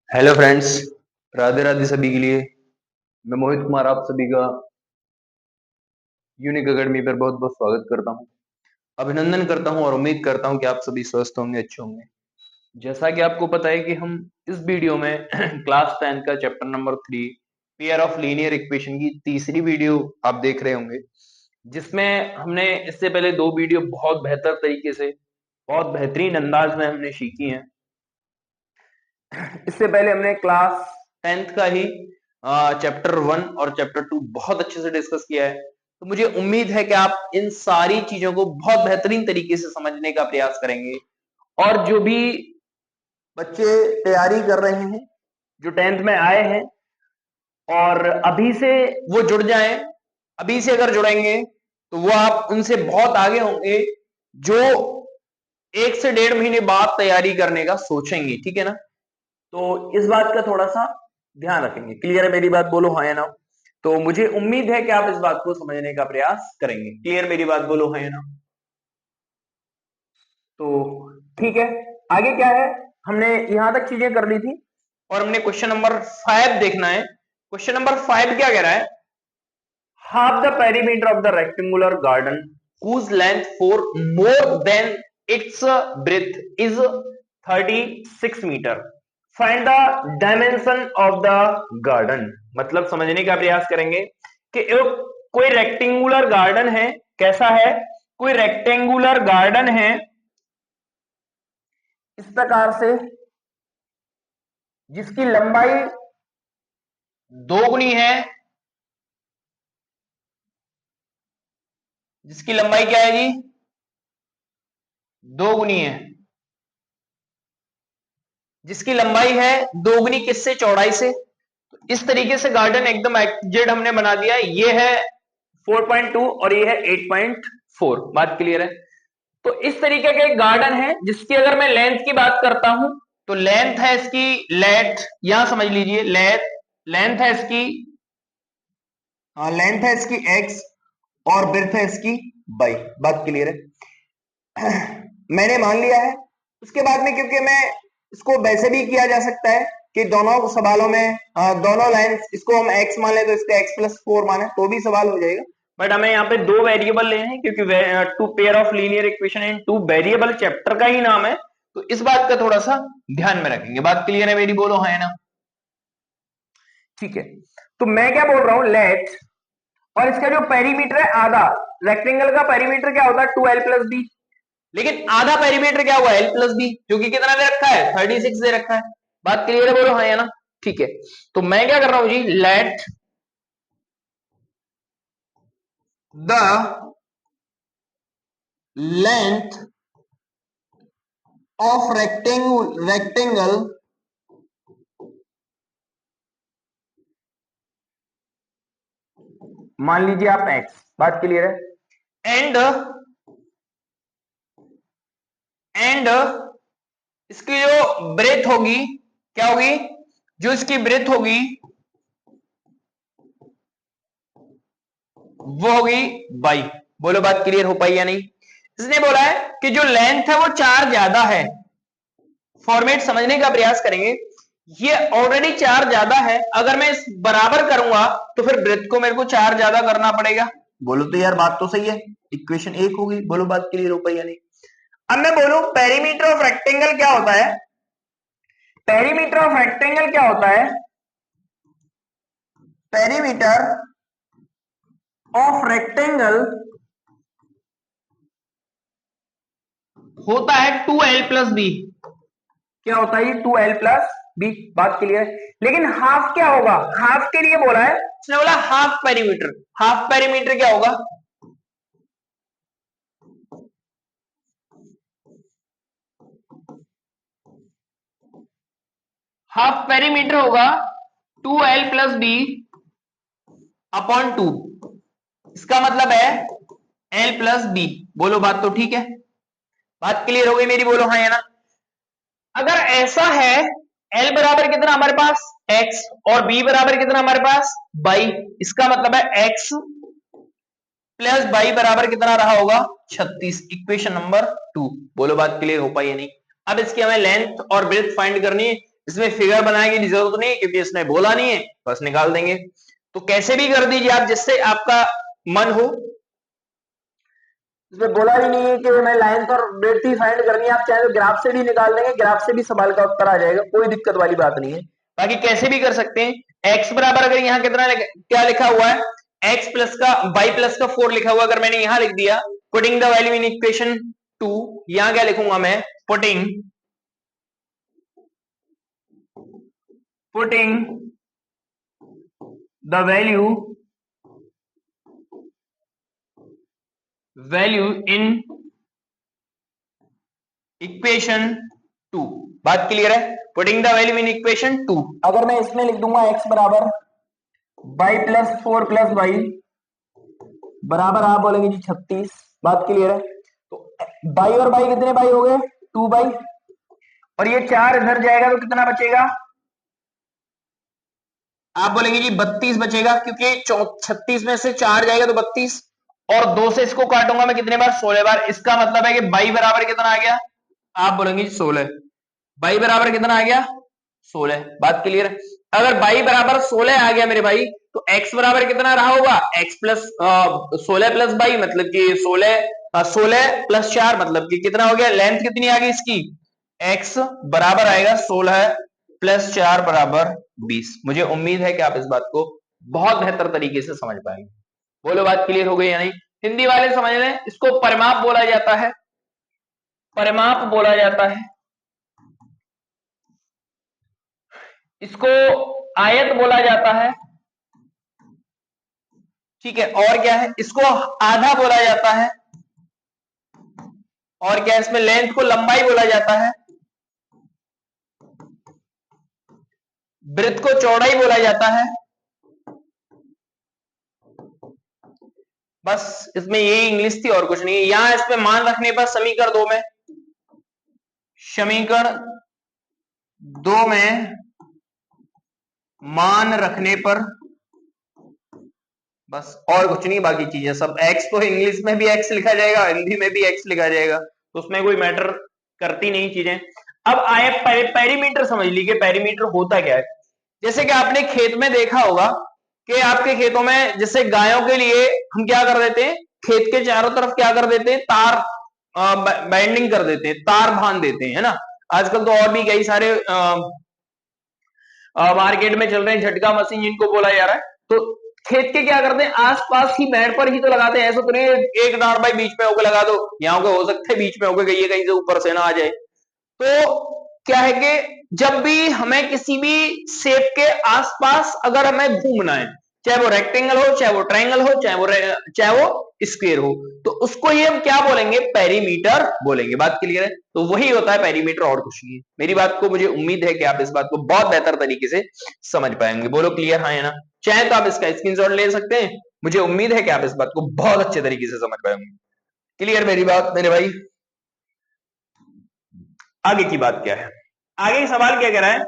Hello friends, Radhe Radhe सभी के लिए। मैं मोहित कुमार आप सभी का यूनिक एकेडमी पर बहुत बहुत स्वागत करता हूं। अभिनंदन करता हूं और उम्मीद करता हूं कि आप सभी स्वस्थ होंगे, अच्छे होंगे। जैसा कि आपको पता है कि हम इस वीडियो में क्लास 10 का chapter number 3 pair of linear equation की तीसरी वीडियो आप देख रहे होंगे, जिसमें हमने इससे पहले दो वीडियो बहुत बेहतर तरीके से, बहुत बेहतरीन अंदाज में हमने सीखी हैं। इससे पहले हमने क्लास 10th का ही चैप्टर 1 और चैप्टर 2 बहुत अच्छे से डिस्कस किया है। तो मुझे उम्मीद है कि आप इन सारी चीजों को बहुत बेहतरीन तरीके से समझने का प्रयास करेंगे। और जो भी बच्चे तैयारी कर रहे हैं, जो 10th में आए हैं और अभी से वो जुड़ जाएं, अभी से अगर जुड़ेंगे तो वो आप उनसे बहुत आगे होंगे जो 1 से 1.5 महीने बाद तैयारी करने का सोचेंगे। ठीक है ना? तो इस बात का थोड़ा सा ध्यान रखेंगे। क्लियर है मेरी बात? बोलो हाँ या ना। तो मुझे उम्मीद है कि आप इस बात को समझने का प्रयास करेंगे। क्लियर मेरी बात? बोलो हाँ या ना। तो ठीक है, आगे क्या है? हमने यहां तक चीजें कर ली थी और हमने क्वेश्चन नंबर 5 देखना है। क्वेश्चन नंबर 5 क्या कह रहा है? Half the perimeter of the rectangular garden whose length for more than its breadth is 36 metre. Find the dimension of the garden. मतलब समझने का प्रयास करेंगे कि कोई रेक्टेंगुलर गार्डन है। कैसा है? कोई रेक्टेंगुलर गार्डन है इस प्रकार से, जिसकी लंबाई दोगुनी है। जिसकी लंबाई क्या है जी? दोगुनी है। जिसकी लंबाई है दोगुनी किससे? चौड़ाई से। इस तरीके से गार्डन एकदम एग्जैक्ट हमने बना दिया। ये है 4.2 और ये है 8.4। बात क्लियर है? तो इस तरीके का एक गार्डन है जिसकी अगर मैं लेंथ की बात करता हूं तो लेंथ है इसकी लेट, यहां समझ लीजिए लेंथ है इसकी, लेंथ है इसकी x और ब्रेड्थ है इसकी y। बात क्लियर है? मैंने मान लिया है। उसके बाद में क्योंकि मैं इसको वैसे भी किया जा सकता है कि दोनों सवालों में दोनों लाइन इसको हम x मान लें तो इसको x+4 माने तो भी सवाल हो जाएगा। बट हमें यहाँ पे दो वेरिएबल लेने हैं क्योंकि two pair of linear equation in two variable chapter का ही नाम है। तो इस बात का थोड़ा सा ध्यान में रखेंगे। बात क्लियर है मेरी? बोलो हाँ ना। ठीक है, तो मैं क्या बोल रहा हूं, लेट, और इसका जो पेरीमीटर है आधा, रेक्टेंगल का पेरीमीटर क्या होता है? 2l+b। लेकिन आधा पेरीमीटर क्या हुआ? l+b, जो कि कितना दे रखा है? 36 दे रखा है। बात क्लियर है? बोलो हाँ या ना। ठीक है, तो मैं क्या कर रहा हूं जी, let the length of rectangle मान लीजिए आप x। बात क्लियर है? एंड इसकी जो ब्रेथ होगी क्या होगी? जो इसकी ब्रेथ होगी वो होगी y। बोलो बात क्लियर हो पाई या नहीं? इसने बोला है कि जो लेंथ है वो 4 ज्यादा है। फॉर्मेट समझने का प्रयास करेंगे। ये ऑलरेडी 4 ज्यादा है, अगर मैं इस बराबर करूंगा तो फिर ब्रेथ को मेरे को 4 ज्यादा करना पड़ेगा। बोलो तो यार, बात तो सही है। इक्वेशन 1 होगी। बोलो बात क्लियर हो पाई या नहीं? अब मैं बोलूं पेरीमीटर ऑफ रेक्टेंगल क्या होता है? पेरीमीटर ऑफ रेक्टेंगल क्या होता है? पेरीमीटर ऑफ रेक्टेंगल होता है 2l+b। क्या होता है? 2l+b। बात क्लियर है? लेकिन हाफ क्या होगा? हाफ के लिए बोला है इसने, बोला हाफ पेरीमीटर। हाफ पेरीमीटर क्या होगा? हाफ पेरीमीटर होगा 2l+b अपॉन 2। इसका मतलब है l+b। बोलो बात तो ठीक है? बात क्लियर हो गई मेरी? बोलो हाँ या ना। अगर ऐसा है, l बराबर कितना हमारे पास? x, और b बराबर कितना हमारे पास? y। इसका मतलब है x प्लस बाई बराबर कितना रहा होगा 36, इक्वेशन नंबर 2। बोलो बात क्लियर हो पाई या नहीं। अब इसकी हमें लेंथ और ब्रेड्थ फाइंड करनी है। इसमें फिगर बनाने की जरूरत नहीं क्योंकि इसने बोला नहीं है, बस निकाल देंगे। तो कैसे भी कर दीजिए आप, जिससे आपका मन हो। इसमें बोला भी नहीं है कि हमें लेंथ और ब्रेड्थ ही फाइंड करनी है, आप चाहे तो ग्राफ से भी निकाल देंगे, ग्राफ से भी सवाल का उत्तर आ जाएगा, कोई दिक्कत वाली बात नहीं है। बाकी कैसे भी कर सकते हैं। x बराबर अगर यहाँ कितना क्या लिखा हुआ है, x प्लस का y प्लस का 4 लिखा हुआ, अगर मैंने यहां लिख दिया putting the value in equation 2, यहां क्या लिखूंगा मैं, putting the value in equation 2। बात क्लियर है। Putting the value in equation 2, अगर मैं इसमें लिख दूंगा x बराबर y प्लस 4 प्लस y बराबर, आप बोलेंगे जी 36। बात क्लियर है। तो बाई और बाई कितने बाई हो गए, 2 बाई, और ये 4 इधर जाएगा तो कितना बचेगा, आप बोलेंगे जी 32 बचेगा, क्योंकि 36 में से 4 जाएगा तो 32, और 2 से इसको काटूंगा मैं कितने बार, 16 बार। इसका मतलब है कि बाई बराबर कितना आ गया, आप बोलेंगे जी 16। बाई बराबर कितना आ गया, 16। बात क्लियर है। अगर बाई बराबर 16 आ गया मेरे भाई, तो x बराबर कितना रहा होगा, x प्लस 16 प्लस बाई, मतलब कि 16 प्लस 4, मतलब कि कितना हो गया, लेंथ कितनी आ गई इसकी, x बराबर आएगा 16 प्लस 4 बराबर 20। मुझे उम्मीद है कि आप इस बात को बहुत बेहतर तरीके से समझ पाएंगे। बोलो बात क्लियर हो गई या नहीं। हिंदी वाले समझ लें, इसको परिमाप बोला जाता है, परिमाप बोला जाता है, इसको आयत बोला जाता है, ठीक है। और क्या है, इसको आधा बोला जाता है, और क्या, इसमें लेंथ को लंबाई बोला जाता है, ब्रेड्थ को चौड़ाई बोला जाता है। बस इसमें यही इंग्लिश थी और कुछ नहीं। यहां इसमें मान रखने पर समीकरण 2 में, समीकरण 2 में मान रखने पर, बस और कुछ नहीं, बाकी चीजें सब एक्स तो इंग्लिश में भी एक्स लिखा जाएगा, हिंदी में भी एक्स लिखा जाएगा, तो उसमें कोई मैटर करती नहीं चीजें। अब आए पेरीमीटर समझ लीजिए, पेरीमीटर होता क्या है। जैसे कि आपने खेत में देखा होगा कि आपके खेतों में जैसे गायों के लिए हम क्या कर देते हैं, खेत के चारों तरफ क्या कर देते हैं, तार बाइंडिंग कर देते हैं, तार बांध देते हैं, है ना। आजकल तो और भी कई सारे मार्केट में चल रहे हैं झटका मशीन जिनको बोला जा रहा है। तो खेत के क्या करते हैं, आसपास ही बैंड पर ही तो लगाते हैं, ऐसा तो नहीं एक डार भाई बीच में होकर लगा दो, यहाँ हो सकता है बीच में होकर गई कहीं से ऊपर से ना आ जाए। तो क्या है कि जब भी हमें किसी भी शेप के आसपास अगर हमें घूमना है, चाहे वो रेक्टेंगल हो, चाहे वो ट्रायंगल हो, चाहे वो स्क्वायर हो, तो उसको ये हम क्या बोलेंगे, पेरीमीटर बोलेंगे। बात क्लियर है। तो वही होता है पेरीमीटर, और कुछ नहीं है। मेरी बात को मुझे उम्मीद है कि आप इस बात को बहुत बेहतर तरीके से समझ पाएंगे। बोलो क्लियर, हाँ या ना। चाहे तो आप इसका स्क्रीनशॉट ले सकते हैं, मुझे उम्मीद है कि आप इस बात को बहुत अच्छे तरीके से समझ पाएंगे। क्लियर मेरी बात मेरे भाई। आगे की बात क्या है, आगे सवाल क्या कह रहा है,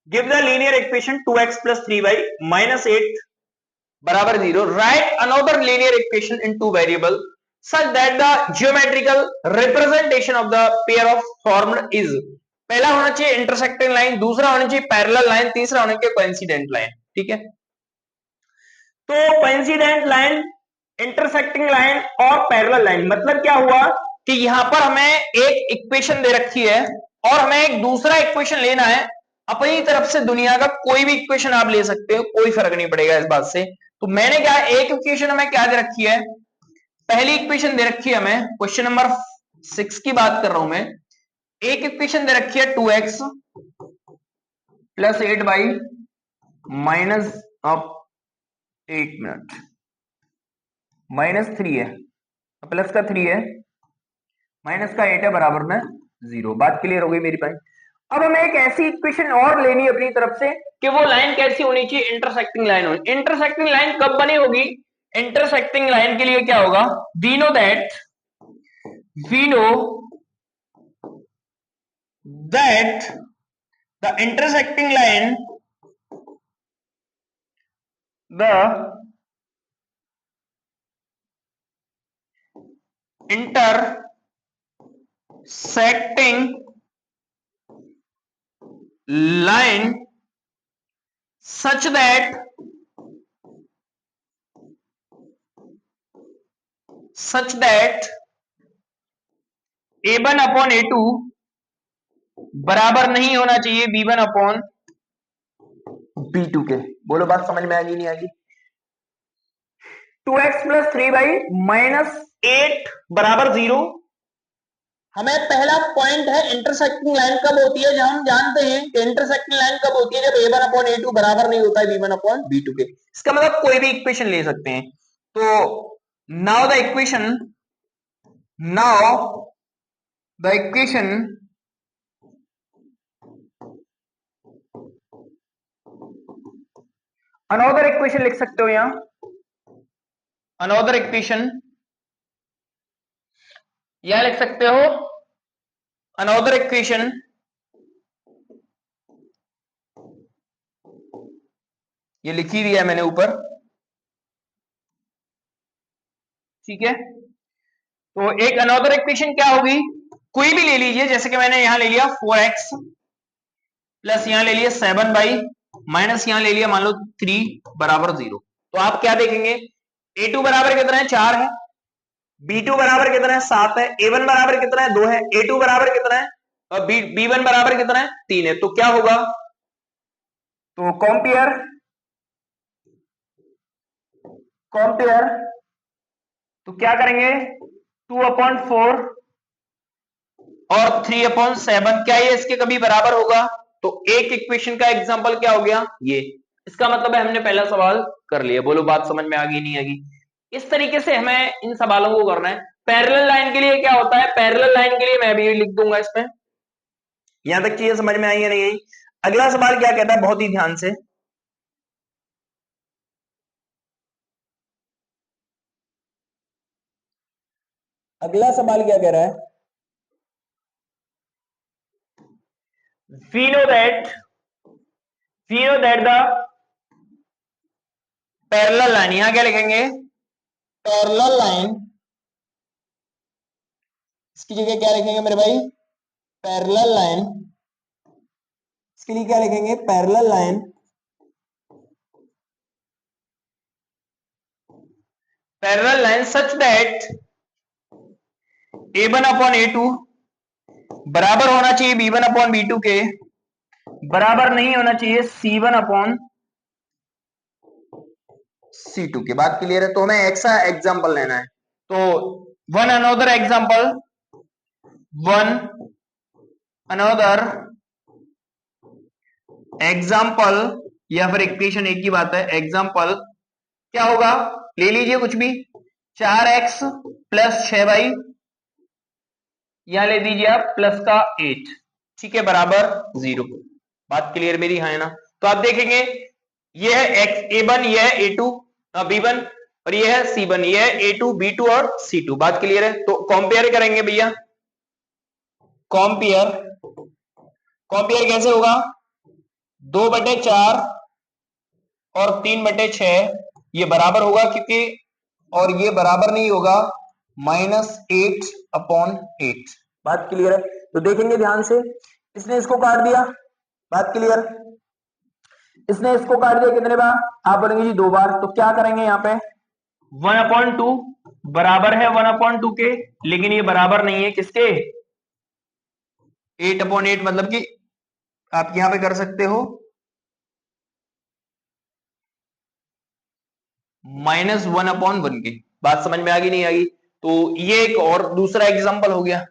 give the linear equation 2x plus 3y minus 8 बराबर 0, right another linear equation in two variable such that the geometrical representation of the pair of formed is, पहला होना चाहिए इंटरसेक्टिंग लाइन, दूसरा होना चाहिए पैरेलल लाइन, तीसरा होना चाहिए कोइंसिडेंट लाइन। ठीक है, तो कोइंसिडेंट लाइन, इंटरसेक्टिंग लाइन और पैरेलल लाइन, मतलब क्या हुआ कि यहां पर हमें एक इक्वेशन दे रखी है और हमें एक दूसरा इक्वेशन लेना है। अपनी तरफ से दुनिया का कोई भी इक्वेशन आप ले सकते हो, कोई फर्क नहीं पड़ेगा इस बात से। तो मैंने क्या, एक इक्वेशन हमें क्या दे रखी है, पहली इक्वेशन दे रखी है हमें, क्वेश्चन नंबर 6 की बात कर रहा हूं मैं। एक इक्वेशन दे रखी है 2x प्लस 8y माइनस, अब 1 मिनट, -3 है, प्लस का 3 है, माइनस का 8 है, बराबर में 0। बात क्लियर हो गई मेरी भाई। अब हमें एक ऐसी इक्वेशन और लेनी है अपनी तरफ से कि वो लाइन कैसी होनी चाहिए, इंटरसेक्टिंग लाइन होनी। इंटरसेक्टिंग लाइन कब बनी होगी, इंटरसेक्टिंग लाइन के लिए क्या होगा, we know that the intersecting line, the intersecting line such that a1 upon a2 बराबर नहीं होना चाहिए b1 अपॉन b2 के। बोलो बात समझ में आएगी नहीं आएगी? 2x प्लस 3y-8 बराबर 0। हमें पहला पॉइंट है इंटरसेक्टिंग लाइन कब होती है, जब हम जानते हैं कि इंटरसेक्टिंग लाइन कब होती है, जब a1 अपॉन a2 बराबर नहीं होता है b1 अपॉन b2 के। इसका मतलब कोई भी इक्वेशन ले सकते हैं। तो now the equation another equation लिख सकते हो यहां, अनदर इक्वेशन यह लिख सकते हो, अनदर इक्वेशन ये लिखी हुई है मैंने ऊपर, ठीक है। तो एक अनदर इक्वेशन क्या होगी, कोई भी ले लीजिए, जैसे कि मैंने यहां ले लिया 4x प्लस यहां ले लिया 7y माइनस यहां ले लिया मान लो 3 बराबर 0। तो आप क्या देखेंगे, a2 बराबर कितना है 4 है, b2 बराबर कितना है 7 है, a1 बराबर कितना है 2 है, a2 बराबर कितना है और b1 बराबर कितना है 3 है। तो क्या होगा, तो कंपेयर तो क्या करेंगे 2/4 और 3/7, क्या ये इसके कभी बराबर होगा? तो एक इक्वेशन का एग्जांपल क्या हो गया ये। इसका मतलब है हमने पहला सवाल कर लिया। बोलो बात समझ में आ गई नहीं आ गई? इस तरीके से हमें इन सवालों को करना है। पैरेलल लाइन के लिए क्या होता है, पैरेलल लाइन के लिए मैं भी लिख दूंगा इसमें। यहां तक चीजें समझ में आई या नहीं आई? अगला सवाल क्या कहता है, बहुत ही ध्यान से, अगला सवाल क्या कह रहा है, we know that the parallel line, यहां क्या लिखेंगे पैरेलल लाइन, इसकी जगह क्या लिखेंगे मेरे भाई पैरेलल लाइन, इसके लिए क्या लिखेंगे parallel line, parallel line such that a1 upon a2 बराबर होना चाहिए b1 अपॉन b2 के, बराबर नहीं होना चाहिए c1 अपॉन c2 के। बात क्लियर है? तो हमें ऐसा एग्जांपल लेना है। तो वन अनदर एग्जांपल या फिर इक्वेशन एक ही बात है, एग्जांपल क्या होगा, ले लीजिए कुछ भी, 4x प्लस 6y, यहां ले दीजिए आप प्लस का 8, ठीक है, बराबर 0। बात क्लियर मेरी, है ना? तो आप देखेंगे ये है a1, ये है a2 b1 और ये है c1, ये है a2 b2 और c2। बात क्लियर है? तो कंपेयर करेंगे भैया, कंपेयर कैसे होगा, 2/4 और 3/6 ये बराबर होगा क्योंकि, और ये बराबर नहीं होगा -8/8। बात क्लियर है? तो देखेंगे ध्यान से, इसने इसको काट दिया, बात क्लियर, इसने इसको काट दिया कितने बार, आप बोलेंगे जी 2 बार। तो क्या करेंगे यहाँ पे 1/2 बराबर है 1/2 के, लेकिन ये बराबर नहीं है किसके 8/8, मतलब कि आप यहां पे कर सकते हो -1/1 के। बात समझ में आ गई नहीं आ गई? तो ये एक और दूसरा एग्जांपल हो गया।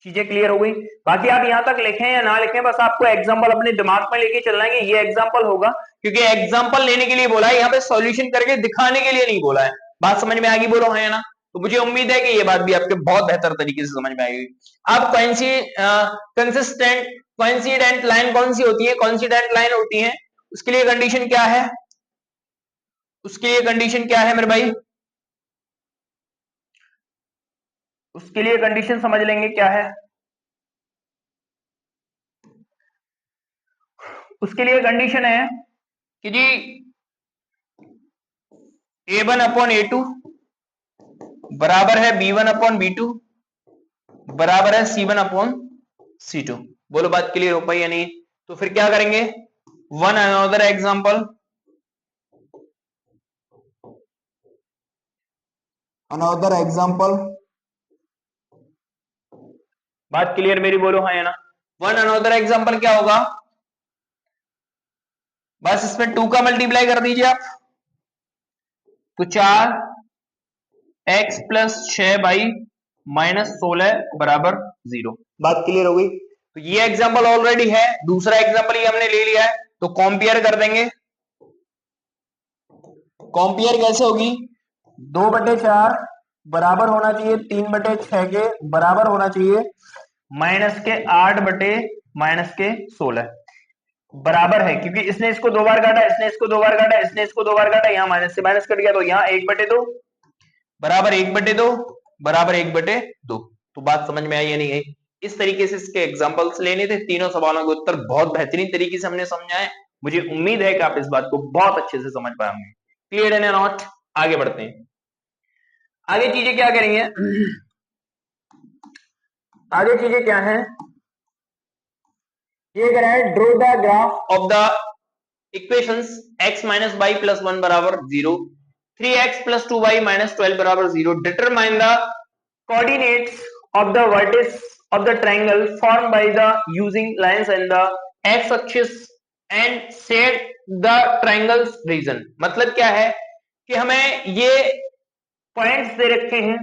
चीजें क्लियर हो गई? बाकी आप यहां तक लिखें या ना लिखें, बस आपको एग्जांपल अपने दिमाग में लेके चलना है कि ये एग्जांपल होगा, क्योंकि एग्जांपल लेने के लिए बोला है, यहाँ पे सॉल्यूशन करके दिखाने के लिए नहीं बोला है। बात समझ में आ गई? बोलो है ना? तो मुझे उम्मीद है कि ये बात भी आपके बहुत बेहतर तरीके से समझ में आएगी। अब कोइंसिडेंट लाइन कौन सी होती है, कोइंसिडेंट लाइन होती है, उसके लिए कंडीशन क्या है, उसके लिए कंडीशन क्या है मेरे भाई, उसके लिए कंडीशन समझ लेंगे क्या है। उसके लिए कंडीशन है कि जी a1 अपॉन a2 बराबर है B1/B2 बराबर है C1/C2। बोलो बात क्लियर हो पाई या नहीं? तो फिर क्या करेंगे, one another example, another example. बात क्लियर मेरी, बोलो हाँ या ना? वन अनदर एग्जांपल क्या होगा, बस इसमें 2 का मल्टीप्लाई कर दीजिए आप, तो 4x+6y-16 बराबर 0। बात क्लियर हो गई? तो ये एग्जांपल ऑलरेडी है, दूसरा एग्जांपल ये हमने ले लिया है, तो कंपेयर कर देंगे। कंपेयर कैसे होगी, 2/4 बराबर होना चाहिए 3/6 के बराबर होना चाहिए -8/-16 बराबर है, क्योंकि इसने इसको 2 बार काटा, इसने इसको 2 बार काटा, इसने इसको 2 बार काटा, यहाँ माइनस से माइनस कट गया, तो यहाँ 1/2 बराबर 1/2 बराबर 1/2। तो बात समझ में आई या नहीं आई? इस तरीके से इसके एग्जांपल्स लेने थे, तीनों सवालों के उत्तर बहुत बेहतरीन तरीके से हमने समझाए। मुझे उम्मीद है कि आप इस बात को बहुत अच्छे से समझ पाए होंगे। क्लियर है नॉट? आगे बढ़ते हैं। आगे चीजें क्या करेंगे, आगे चीजें क्या है, ये कह रहा है draw the graph of the equations x minus y plus 1 बराबर 0, 3x प्लस 2y माइनस 12 बराबर 0, determine the coordinates of the vertex of the triangle formed by the using lines and the x axis and set the triangle's region। मतलब क्या है कि हमें ये points दे रखे हैं,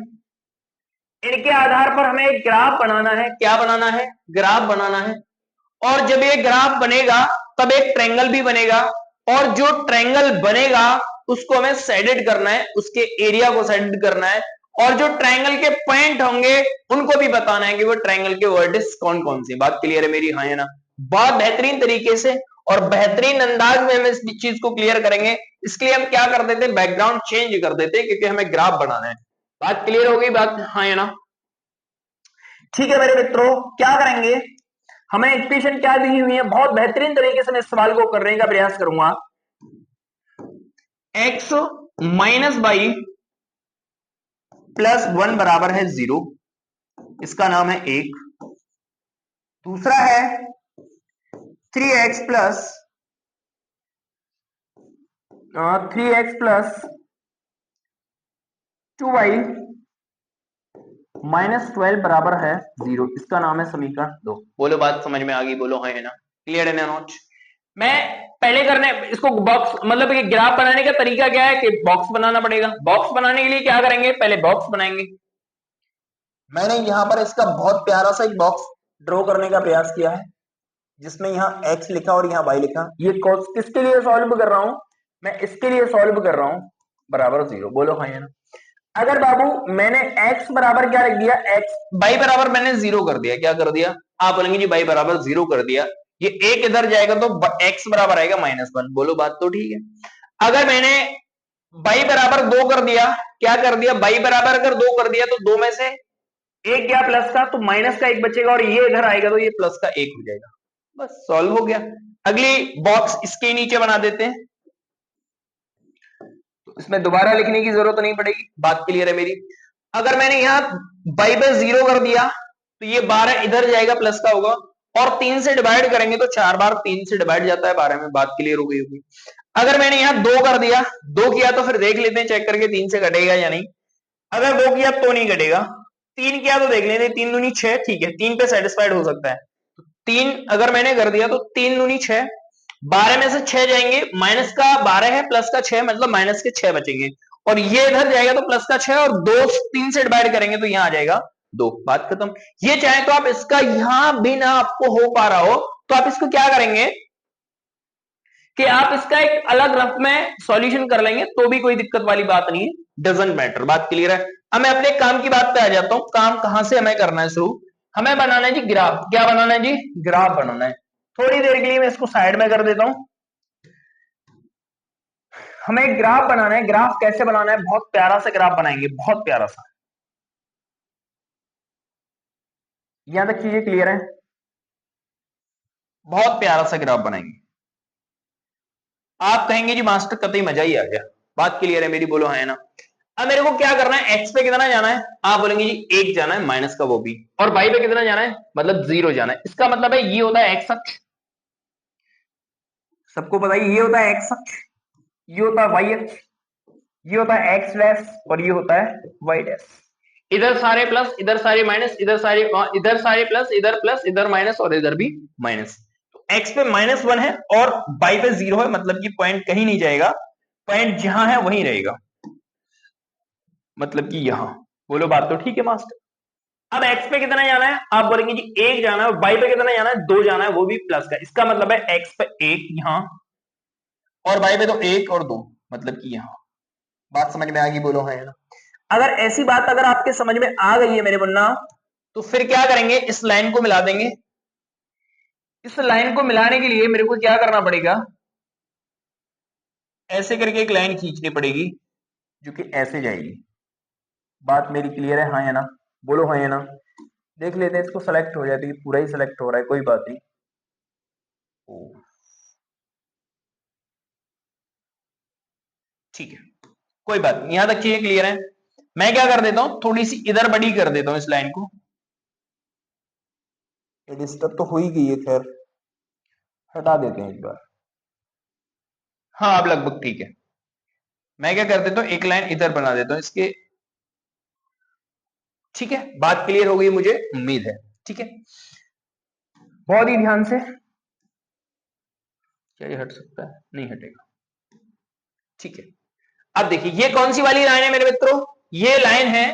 इनके आधार पर हमें एक ग्राफ बनाना है। क्या बनाना है? ग्राफ बनाना है। और जब ये ग्राफ बनेगा तब एक ट्रायंगल भी बनेगा, और जो ट्रायंगल बनेगा उसको हमें शेडेड करना है, उसके एरिया को शेडेड करना है, और जो ट्रायंगल के पॉइंट होंगे उनको भी बताना है कि वो ट्रायंगल के वर्टिस कौन कौन से। बात क्लियर है मेरी, हाँ या ना? बहुत बेहतरीन तरीके से और बेहतरीन अंदाज में हम इस चीज को क्लियर करेंगे। इसके लिए हम क्या कर देते हैं, बैकग्राउंड चेंज कर देते हैं, क्योंकि हमें ग्राफ बनाना है। बात क्लियर हो गई? बात हाँ या ना? ठीक है मेरे मित्रों, क्या करेंगे, हमें इक्वेशन क्या दी हुई है, बहुत बेहतरीन तरीके से मैं इस सवाल को करने का प्रयास करूंगा। x माइनस वाई प्लस 1 बराबर है 0, इसका नाम है 1। दूसरा है 3x प्लस 2y माइनस 12 बराबर है 0, इसका नाम है समीकरण 2। बोलो बात समझ में आ गई? बोलो हाँ है ना? क्लियर है ना नोट? मैं पहले करने इसको बॉक्स, मतलब ये ग्राफ बनाने का तरीका क्या है कि बॉक्स बनाना पड़ेगा। बॉक्स बनाने के लिए क्या करेंगे, पहले बॉक्स बनाएंगे। मैंने यहां पर इसका बहुत प्यारा सा एक बॉक्स ड्रॉ करने का प्रयास किया है, जिसमें यहाँ x लिखा और यहाँ y लिखा। ये किसके लिए सॉल्व कर रहा हूं, मैं इसके लिए सॉल्व कर रहा हूं, बराबर 0। बोलो हाँ या ना? अगर बाबू मैंने x बराबर क्या लिख दिया, x y बराबर मैंने 0 कर दिया, क्या कर दिया, आप बोलेंगे जी y बराबर 0 कर दिया, ये एक इधर जाएगा तो x बराबर आएगा -1। बोलो बात तो ठीक है। अगर मैंने y बराबर 2 कर दिया, क्या कर दिया, y बराबर अगर 2 कर दिया तो 2 में से एक गया प्लस का, तो माइनस का एक बचेगा, और ये इधर आएगा तो ये प्लस का एक हो जाएगा। बस सॉल्व हो गया। अगली बॉक्स इसके नीचे बना देते हैं, तो इसमें दोबारा लिखने की जरूरत नहीं पड़ेगी। बात क्लियर है मेरी? अगर मैंने यहाँ बाई बाय 0 कर दिया तो ये 12 इधर जाएगा, प्लस का होगा, और 3 से डिवाइड करेंगे तो 4 बार 3 से डिवाइड जाता है 12 में। बात क्लियर हो गई होगी? अगर मैंने यहाँ 2 कर दिया, 2 किया तो फिर देख लेते हैं चेक करके 3 से कटेगा या नहीं। अगर 2 किया तो नहीं कटेगा, 3 किया तो देख लेते, 3 दूनी 6, ठीक है, 3 पे सेटिस्फाइड हो सकता है। 3 अगर मैंने कर दिया तो 3 दूनी 6, 12 में से 6 जाएंगे, माइनस का 12 है, प्लस का 6, मतलब माइनस के 6 बचेंगे, और ये इधर जाएगा तो प्लस का 6, और 2 3 से डिवाइड करेंगे तो यहां आ जाएगा 2। बात खत्म। ये चाहे तो आप इसका यहां भी ना आपको हो पा रहा हो तो आप इसको क्या करेंगे कि आप इसका एक अलग रफ में सॉल्यूशन कर लेंगे, तो भी कोई दिक्कत वाली बात नहीं है, डजंट मैटर। बात क्लियर है? अब मैं अपने काम की बात पे आ जाता हूं। काम कहां से हमें करना है शुरू, हमें बनाना है जी ग्राफ। क्या बनाना है जी, ग्राफ बनाना है। थोड़ी देर के लिए मैं इसको साइड में कर देता हूं। हमें एक ग्राफ बनाना है। ग्राफ कैसे बनाना है, बहुत प्यारा सा ग्राफ बनाएंगे, बहुत प्यारा सा। यहां तक चीजें क्लियर है? बहुत प्यारा सा ग्राफ बनाएंगे, आप कहेंगे जी मास्टर कतई मजा ही आ गया। बात क्लियर है मेरी? बोलो हाँ है ना? अब मेरे को क्या करना है, x पे कितना जाना है, आप बोलेंगे जी 1 जाना है, माइनस का वो भी, और y पे कितना जाना है, मतलब 0 जाना है। इसका मतलब है ये होता है x अक्ष, सबको पता है ये होता है x अक्ष, ये होता है y अक्ष, ये होता है x डैश और ये होता है y डैश। इधर सारे प्लस, इधर सारे माइनस, इधर सारे प्लस, इधर माइनस और इधर भी माइनस। तो x पे -1 है और y पे 0 है, मतलब कि पॉइंट कहीं नहीं जाएगा, पॉइंट जहां है वहीं रहेगा, मतलब कि यहां। बोलो बात तो ठीक है मास्टर। अब x पे कितना जाना है, आप बोलेंगे जी 1 जाना है, और y पे कितना जाना है, 2 जाना है, वो भी प्लस का। इसका मतलब है x पे 1 यहां और y पे तो 1 और 2, मतलब कि यहां। बात समझ में आ गई, बोलो है ना। अगर ऐसी बात अगर आपके समझ में आ गई है मेरे मुन्ना, तो फिर क्या करेंगे, इस लाइन को मिला देंगे। इस लाइन को मिलाने के लिए मेरे को क्या करना पड़ेगा, ऐसे करके एक लाइन खींचनी पड़ेगी जो कि ऐसे जाएगी। बात मेरी क्लियर है, हाँ या ना, बोलो हाँ या ना। देख लेते हैं, इसको सेलेक्ट हो जाती है, पूरा ही सेलेक्ट हो रहा है, कोई बात नहीं। ठीक है, कोई बात नहीं, यहां तक चीजें क्लियर है। मैं क्या कर देता हूं, थोड़ी सी इधर बड़ी कर देता हूं इस लाइन को। ये डिस्टर्ब तो हो ही गई है, खैर हटा देते हैं एक बार। हाँ अब लगभग ठीक है। मैं क्या कर देता हूं, एक लाइन इधर बना देता हूं इसके। ठीक है, बात क्लियर हो गई मुझे उम्मीद है। ठीक है, बहुत ही ध्यान से। क्या ये हट सकता है, नहीं हटेगा। ठीक है, अब देखिए ये कौन सी वाली लाइन है मेरे मित्रों, ये लाइन है,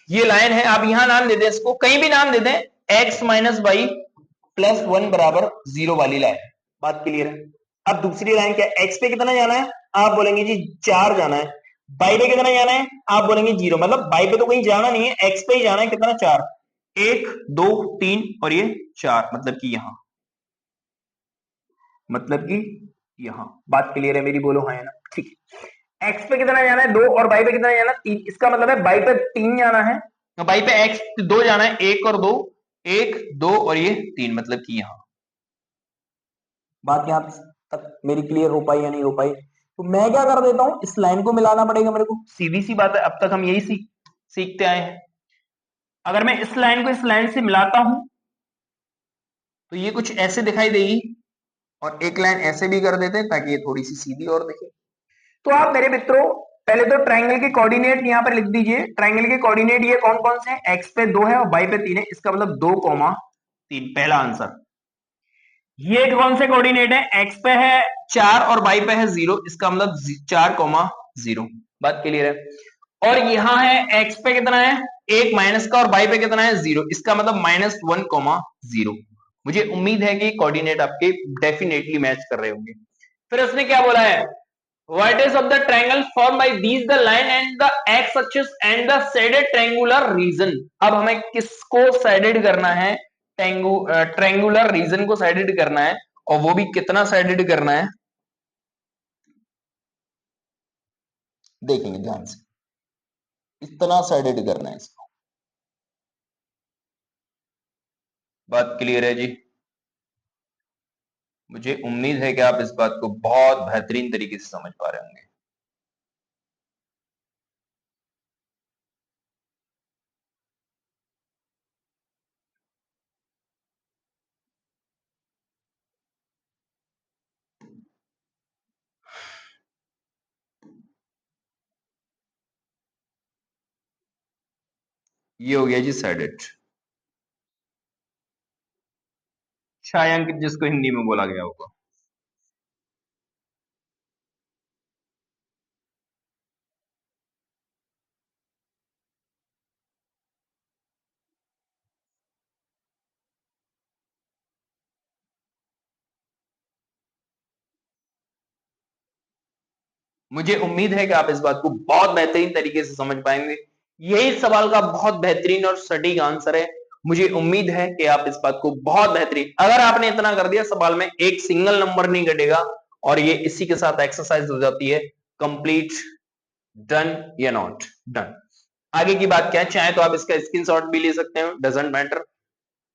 ये लाइन है। आप यहां नाम दे दें इसको, कहीं भी नाम दे दें, x माइनस वाई प्लस 1 बराबर 0 वाली लाइन। बात क्लियर है। अब दूसरी लाइन क्या है, x पे कितना जाना है, आप बोलेंगे जी 4 जाना है, y पे कितना जाना है, आप बोलेंगे 0, मतलब y पे तो कहीं जाना नहीं है, x पे ही जाना है, कितना 4, 1 2 3 और ये 4, मतलब कि यहां, मतलब कि यहां। बात क्लियर है मेरी, बोलो हाँ है ना। ठीक है, x पे कितना जाना है 2 और y पे कितना जाना है 3, इसका मतलब है y पे 3 जाना है, y पे x 2 जाना है, 1 और 2, 1 2 और ये 3, मतलब कि यहां। बात यहां तक मेरी क्लियर हो पाई या नहीं हो पाई। तो मैं क्या कर देता हूं, इस लाइन को मिलाना पड़ेगा मेरे को, सीधी सी बात है, अब तक हम यही सीखते आए हैं। अगर मैं इस लाइन को इस लाइन से मिलाता हूं तो ये कुछ ऐसे दिखाई देगी, और एक लाइन ऐसे भी कर देते हैं ताकि ये थोड़ी सी सीधी और दिखे। तो आप मेरे मित्रों पहले तो ट्रायंगल के कोऑर्डिनेट यहां पर लिख दीजिए। ट्रायंगल के कोऑर्डिनेट ये कौन कौन से हैं, x पे 2 है और y पे 3 है, इसका मतलब 2,3, पहला आंसर। ये कौन से कोऑर्डिनेट है, x पे है 4 और y पे है 0, इसका मतलब 4,0। बात क्लियर है। और यहां है x पे कितना है 1 माइनस का, और y पे कितना है 0, इसका मतलब -1,0। मुझे उम्मीद है कि कोऑर्डिनेट आपके डेफिनेटली मैच कर रहे होंगे। फिर उसने क्या बोला है, vertex of the triangle formed by these the line and the x axis and the shaded triangular region। अब हमें किसको साइडेड करना है, ट्रायंगुलर रीजन को साइडेड करना है, और वो भी कितना साइडेड करना है, देखेंगे ध्यान से। इतना साइडेड करना है इसको। बात क्लियर है जी, मुझे उम्मीद है कि आप इस बात को बहुत बेहतरीन तरीके से समझ पा रहे होंगे। ये हो गया जी साइडेड, छायांकित जिसको हिंदी में बोला गया होगा। मुझे उम्मीद है कि आप इस बात को बहुत बेहतरीन तरीके से समझ पाएंगे। यही सवाल का बहुत बेहतरीन और सटीक आंसर है। मुझे उम्मीद है कि आप इस बात को बहुत बेहतरीन, अगर आपने इतना कर दिया सवाल में एक सिंगल नंबर नहीं घटेगा, और ये इसी के साथ एक्सरसाइज हो जाती है कंप्लीट। डन या नॉट डन। आगे की बात क्या है, चाहे तो आप इसका स्क्रीनशॉट भी ले सकते हो, डजंट मैटर,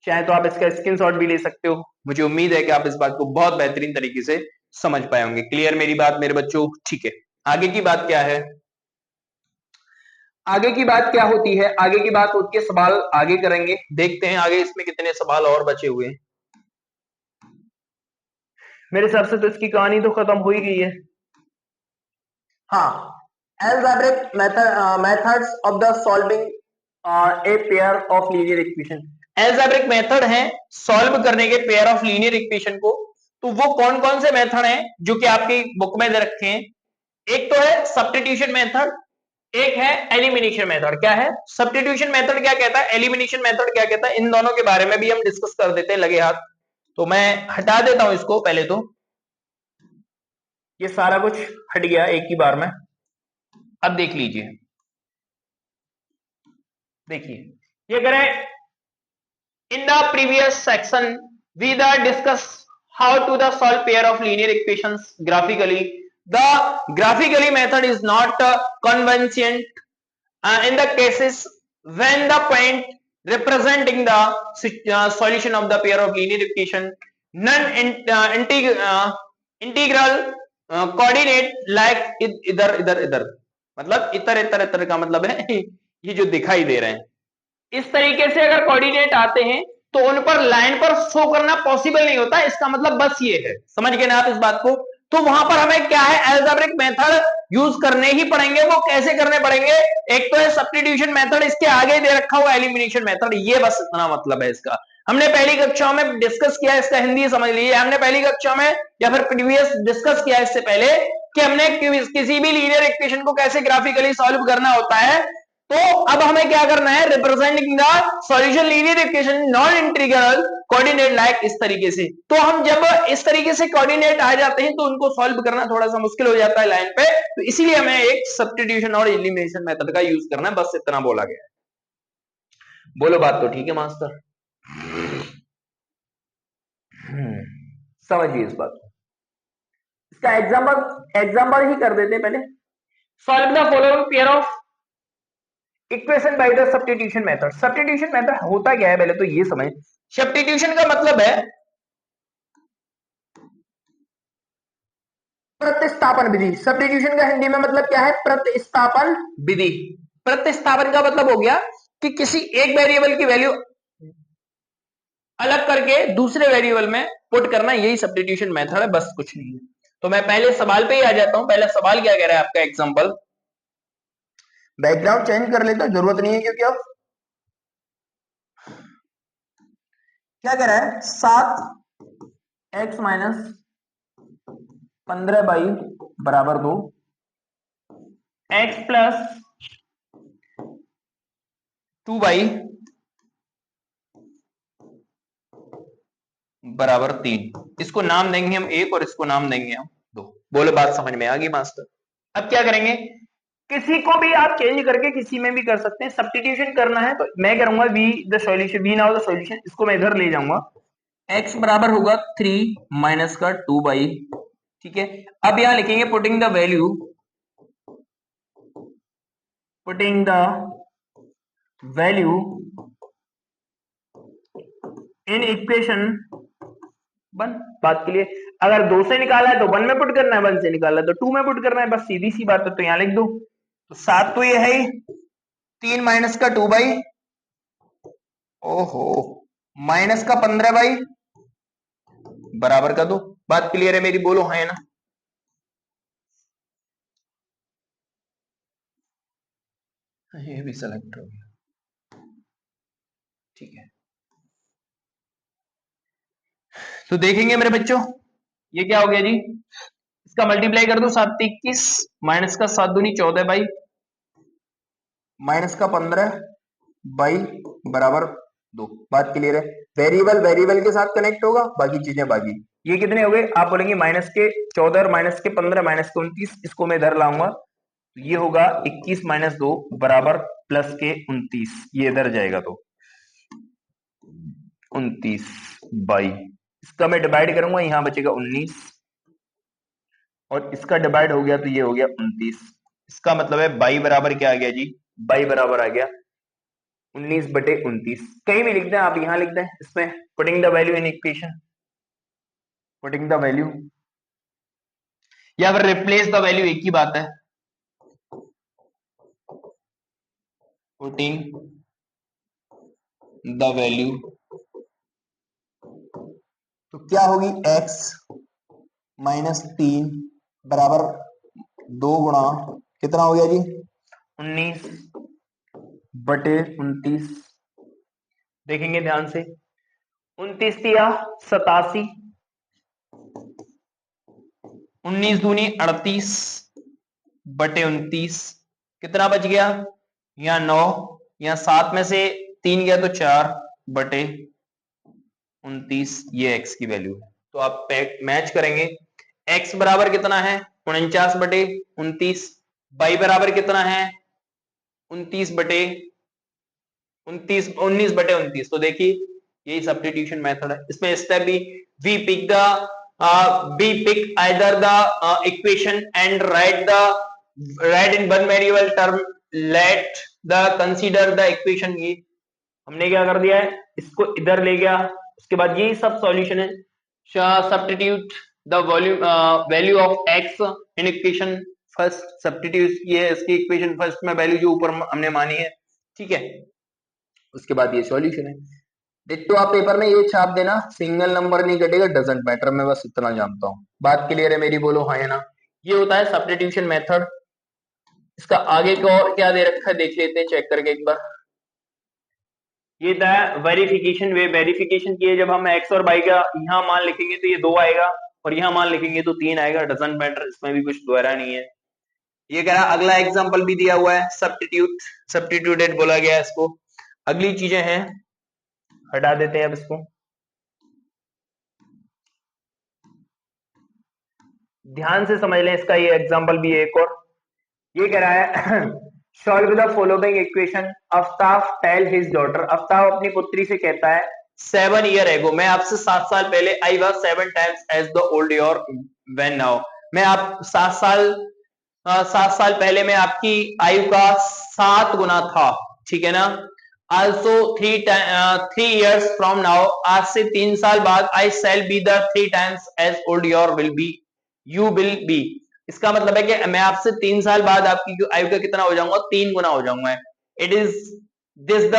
चाहे तो आप इसका स्क्रीनशॉट भी ले सकते हो। मुझे उम्मीद है कि आप इस बात को बहुत बेहतरीन तरीके से समझ पाए होंगे। क्लियर मेरी बात मेरे बच्चों, ठीक है। आगे की बात क्या है? आगे की बात क्या होती है? आगे की बात होती है, सवाल आगे करेंगे, देखते हैं आगे इसमें कितने सवाल और बचे हुए हैं। मेरे हिसाब से तो इसकी कहानी तो खत्म हो ही गई है। हाँ, algebraic methods of the solving a pair of linear equation। Algebraic method है सॉल्व करने के पेयर ऑफ लीनियर इक्वेशन को। तो वो कौन कौन से मेथड हैं जो कि आपकी बुक में दे रखे हैं? एक तो है सब्स्टिट्यूशन मेथड, एक है एलिमिनेशन मेथड। क्या है? सब्स्टिट्यूशन मेथड क्या कहता है, एलिमिनेशन मेथड क्या कहता है, इन दोनों के बारे में भी हम डिस्कस कर देते हैं लगे हाथ। तो मैं हटा देता हूं इसको पहले, तो ये सारा कुछ हट गया एक ही बार में। अब देख लीजिए, देखिए ये करें, in the previous section we discussed how to the solve pair of linear equations graphically. The graphically method is not convenient in the cases when the point representing the solution of the pair of linear equation integral coordinate like इधर इधर इधर, मतलब इतर इतर इतर का मतलब है ये जो दिखाई दे रहे हैं इस तरीके से अगर कोऑर्डिनेट आते हैं तो उन पर लाइन पर शो करना पॉसिबल नहीं होता। इसका मतलब बस ये है, समझ गए ना आप इस बात को? तो वहां पर हमें क्या है, एल्जेब्रिक मेथड यूज करने ही पड़ेंगे। वो कैसे करने पड़ेंगे? एक तो है सब्स्टिट्यूशन मेथड, इसके आगे दे रखा हुआ एलिमिनेशन मेथड, ये बस इतना मतलब है इसका। हमने पहली कक्षा में डिस्कस किया, इसका हिंदी समझ लीजिए। हमने पहली कक्षा में या फिर प्रीवियस डिस्कस किया इससे पहले कि हमने किसी भी लीनियर इक्वेशन को कैसे ग्राफिकली सॉल्व करना होता है। तो अब हमें क्या करना है, representing the solution linear equation non integral coordinate like, इस तरीके से। तो हम जब इस तरीके से कोऑर्डिनेट आ जाते हैं तो उनको सॉल्व करना थोड़ा सा मुश्किल हो जाता है लाइन पे, तो इसीलिए हमें एक सब्स्टिट्यूशन और एलिमिनेशन मेथड का यूज करना है, बस इतना बोला गया है। बोलो बात तो ठीक है मास्टर? समझिए इस बात को। इसका एग्जांपल ही कर देते हैं पहले। Solve the following pair of equation by the substitution method. Substitution method होता क्या है पहले तो ये समझ। सब्स्टिट्यूशन का मतलब है प्रतिस्थापन विधि। सब्स्टिट्यूशन का हिंदी में मतलब क्या है? प्रतिस्थापन विधि। प्रतिस्थापन का मतलब हो गया कि किसी एक वेरिएबल की वैल्यू अलग करके दूसरे वेरिएबल में पुट करना, यही सब्स्टिट्यूशन मेथड है, बस कुछ नहीं है। तो मैं पहले सवाल पे ही आ जाता हूं। पहला सवाल क्या कह रहा है आपका एग्जांपल? बैकग्राउंड चेंज कर लेता, जरूरत नहीं है, क्योंकि अब क्या कह रहा है? 7x minus 15y = 2, x plus 2y बराबर 3। इसको नाम देंगे हम 1 और इसको नाम देंगे हम 2। बोलो बात समझ में आ गई मास्टर? अब क्या करेंगे, किसी को भी आप चेंज करके किसी में भी कर सकते हैं। सब्स्टिट्यूशन करना है तो मैं करूंगा v the solution, v now the solution, इसको मैं इधर ले जाऊंगा। x बराबर होगा 3 माइनस का 2y, ठीक है। अब यहां लिखेंगे putting the value in equation 1। बात के लिए अगर 2 से निकाला है तो 1 में पुट करना है, 1 से निकाला है तो 2 में पुट करना है, बस सीधी सी बात है। तो यहां लिख दो। तो 7 तो ये है ही, 3 माइनस का 2y, ओहो, माइनस का 15y बराबर का 2। बात क्लियर है मेरी? बोलो है ना? ये भी सेलेक्ट हो गया, ठीक है। तो देखेंगे मेरे बच्चों, ये क्या हो गया जी? इसका मल्टीप्लाई कर दो, 7 21 माइनस का 7 दूनी 14 बाई माइनस का 15y बराबर 2। बात क्लियर है? वेरिएबल के साथ कनेक्ट होगा, बाकी चीजें बाकी। ये कितने हो गए? आप बोलेंगे माइनस के 14 और माइनस के 15 माइनस के 29, इसको मैं इधर लाऊंगा तो ये होगा 21 माइनस 2 बराबर प्लस के 29, ये इधर जाएगा तो 29 बाई, इसका मैं डिवाइड करूंगा, यहां बचेगा 19 और इसका डिवाइड हो गया तो ये हो गया 29। इसका मतलब है बाई बराबर क्या आ गया जी? बाई बराबर आ गया 19/29। कहीं भी लिख दें आप, यहां लिख दें इसमें, putting the value in equation, putting the value या फिर रिप्लेस द वैल्यू, एक ही बात है। पुटिंग द वैल्यू, तो क्या होगी, x -3 बराबर 2 गुणा कितना हो गया जी, 19/29। देखेंगे ध्यान से, 29 या 87, 19 दूनी 38/29, कितना बच गया, यहाँ 9, यहाँ 7 में से 3 गया तो 4/29, ये x की वैल्यू है। तो आप मैच करेंगे, x बराबर कितना है 49/29, y बराबर कितना है 19/29, तो देखिए यही सब्स्टिट्यूशन मेथड है। इसमें स्टेप भी, we pick either the equation and write in one variable term, let the consider the equation. ये हमने क्या कर दिया है, इसको इधर ले गया, उसके बाद यही सब सॉल्यूशन है। Substitute the value of x in equation first, substitute किए इसकी इक्वेशन फर्स्ट में वैल्यू जो ऊपर हमने मानी है, ठीक है। उसके बाद ये सॉल्यूशन है। डिट्टो आप पेपर में ये छाप देना, सिंगल नंबर नहीं कटेगा, डजंट मैटर, मैं बस इतना जानता हूं। बात क्लियर है मेरी, बोलो हाँ या ना। ये होता है सब्स्टिट्यूशन मेथड। इसका आगे का और क्या दे रखा है देख लेते हैं, चेक करके एक बार। ये था वेरिफिकेशन वे, वेरिफिकेशन किए जब हम x और y का यहाँ मान लिखेंगे तो ये 2 आएगा, और यहाँ मान लिखेंगे तो 3 आएगा, डजंट मैटर, इसमें भी कुछ दोहरा नहीं है। ये कह रहा, अगला एग्जांपल भी दिया हुआ है, सब्स्टिट्यूटेड बोला गया है इसको। अगली चीजें हैं, हटा देते हैं अब इसको, ध्यान से समझ लें इसका ये एग्जांपल भी है एक और। ये कह रहा है solve the following equation, Aftab tell his daughter, Aftab अपनी पुत्री से कहता है 7 ईयर एगो, मैं आपसे 7 साल पहले, I was 7 times as the old your when now, मैं आप 7 साल पहले मैं आपकी आयु का 7 गुना था, ठीक है ना। Also 3 years from now, आज से 3 साल बाद, I shall be the 3 times as old you will be, इसका मतलब है कि मैं आपसे 3 साल बाद आपकी आयु का कितना हो जाऊंगा, 3 गुना हो जाऊंगा। It is this the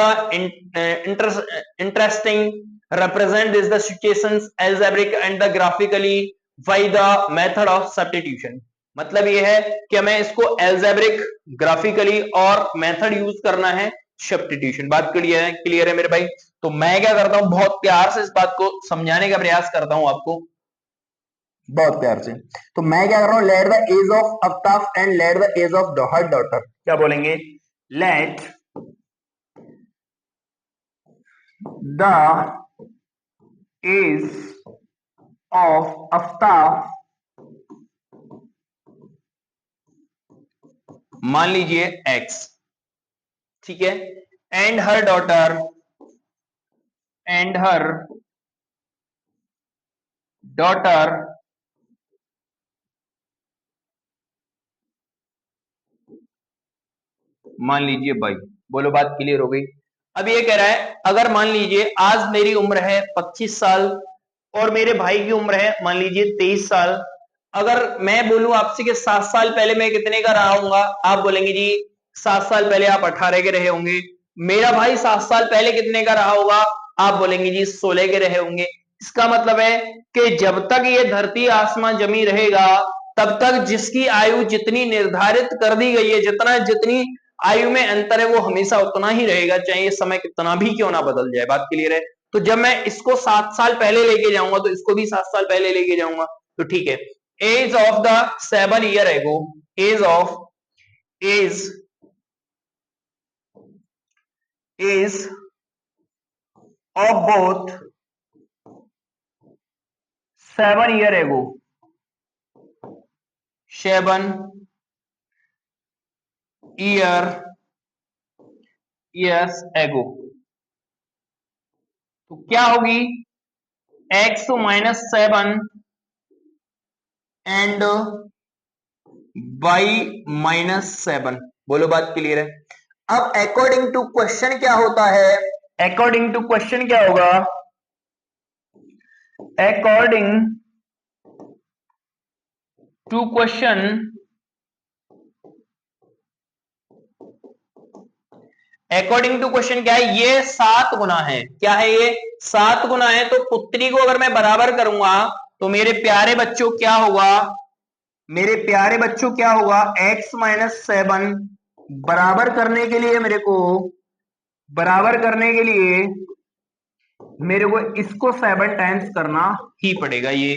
interesting represent this the situations algebraic and the graphically by the method of substitution, मतलब ये है कि हमें इसको एल्जेब्रिक, ग्राफिकली और मेथड यूज करना है सब्स्टिट्यूशन। बात क्लियर है मेरे भाई। तो मैं क्या करता हूं, बहुत प्यार से इस बात को समझाने का प्रयास करता हूं आपको, बहुत प्यार से। तो मैं क्या कर रहा हूँ, let the age of Aftab and let the age of her daughter, क्या बोलेंगे, let the age of Aftab, मान लीजिए x, ठीक है, एंड हर डॉटर मान लीजिए भाई। बोलो बात क्लियर हो गई। अब ये कह रहा है, अगर मान लीजिए आज मेरी उम्र है 25 साल और मेरे भाई की उम्र है मान लीजिए 23 साल, अगर मैं बोलूं आपसे कि 7 साल पहले मैं कितने का रहा हूंगा, आप बोलेंगे जी 7 साल पहले आप 18 के रहे होंगे। मेरा भाई 7 साल पहले कितने का रहा होगा, आप बोलेंगे जी 16 के रहे होंगे। इसका मतलब है कि जब तक ये धरती आसमान जमी रहेगा, तब तक जिसकी आयु जितनी निर्धारित कर दी गई है, जितनी आयु में अंतर है, वो हमेशा उतना ही रहेगा, चाहे ये समय कितना भी क्यों ना बदल जाए। बात क्लियर है। तो जब मैं इसको 7 साल पहले लेके जाऊंगा तो इसको भी 7 साल पहले लेके जाऊंगा, तो ठीक है। Age of the 7 year ago, age of both 7 year ago, 7 years एगो, तो क्या होगी, x -7 एंड y -7। बोलो बात क्लियर है। अब अकॉर्डिंग टू क्वेश्चन क्या होता है, अकॉर्डिंग टू क्वेश्चन क्या होगा, according to question according to question क्या है, ये 7 गुना है। क्या है ये? 7 गुना है। तो पुत्री को अगर मैं बराबर करूंगा तो मेरे प्यारे बच्चों क्या होगा, मेरे प्यारे बच्चों क्या होगा, x माइनस 7 बराबर करने के लिए मेरे को, बराबर करने के लिए मेरे को इसको 7 टाइम्स करना ही पड़ेगा। ये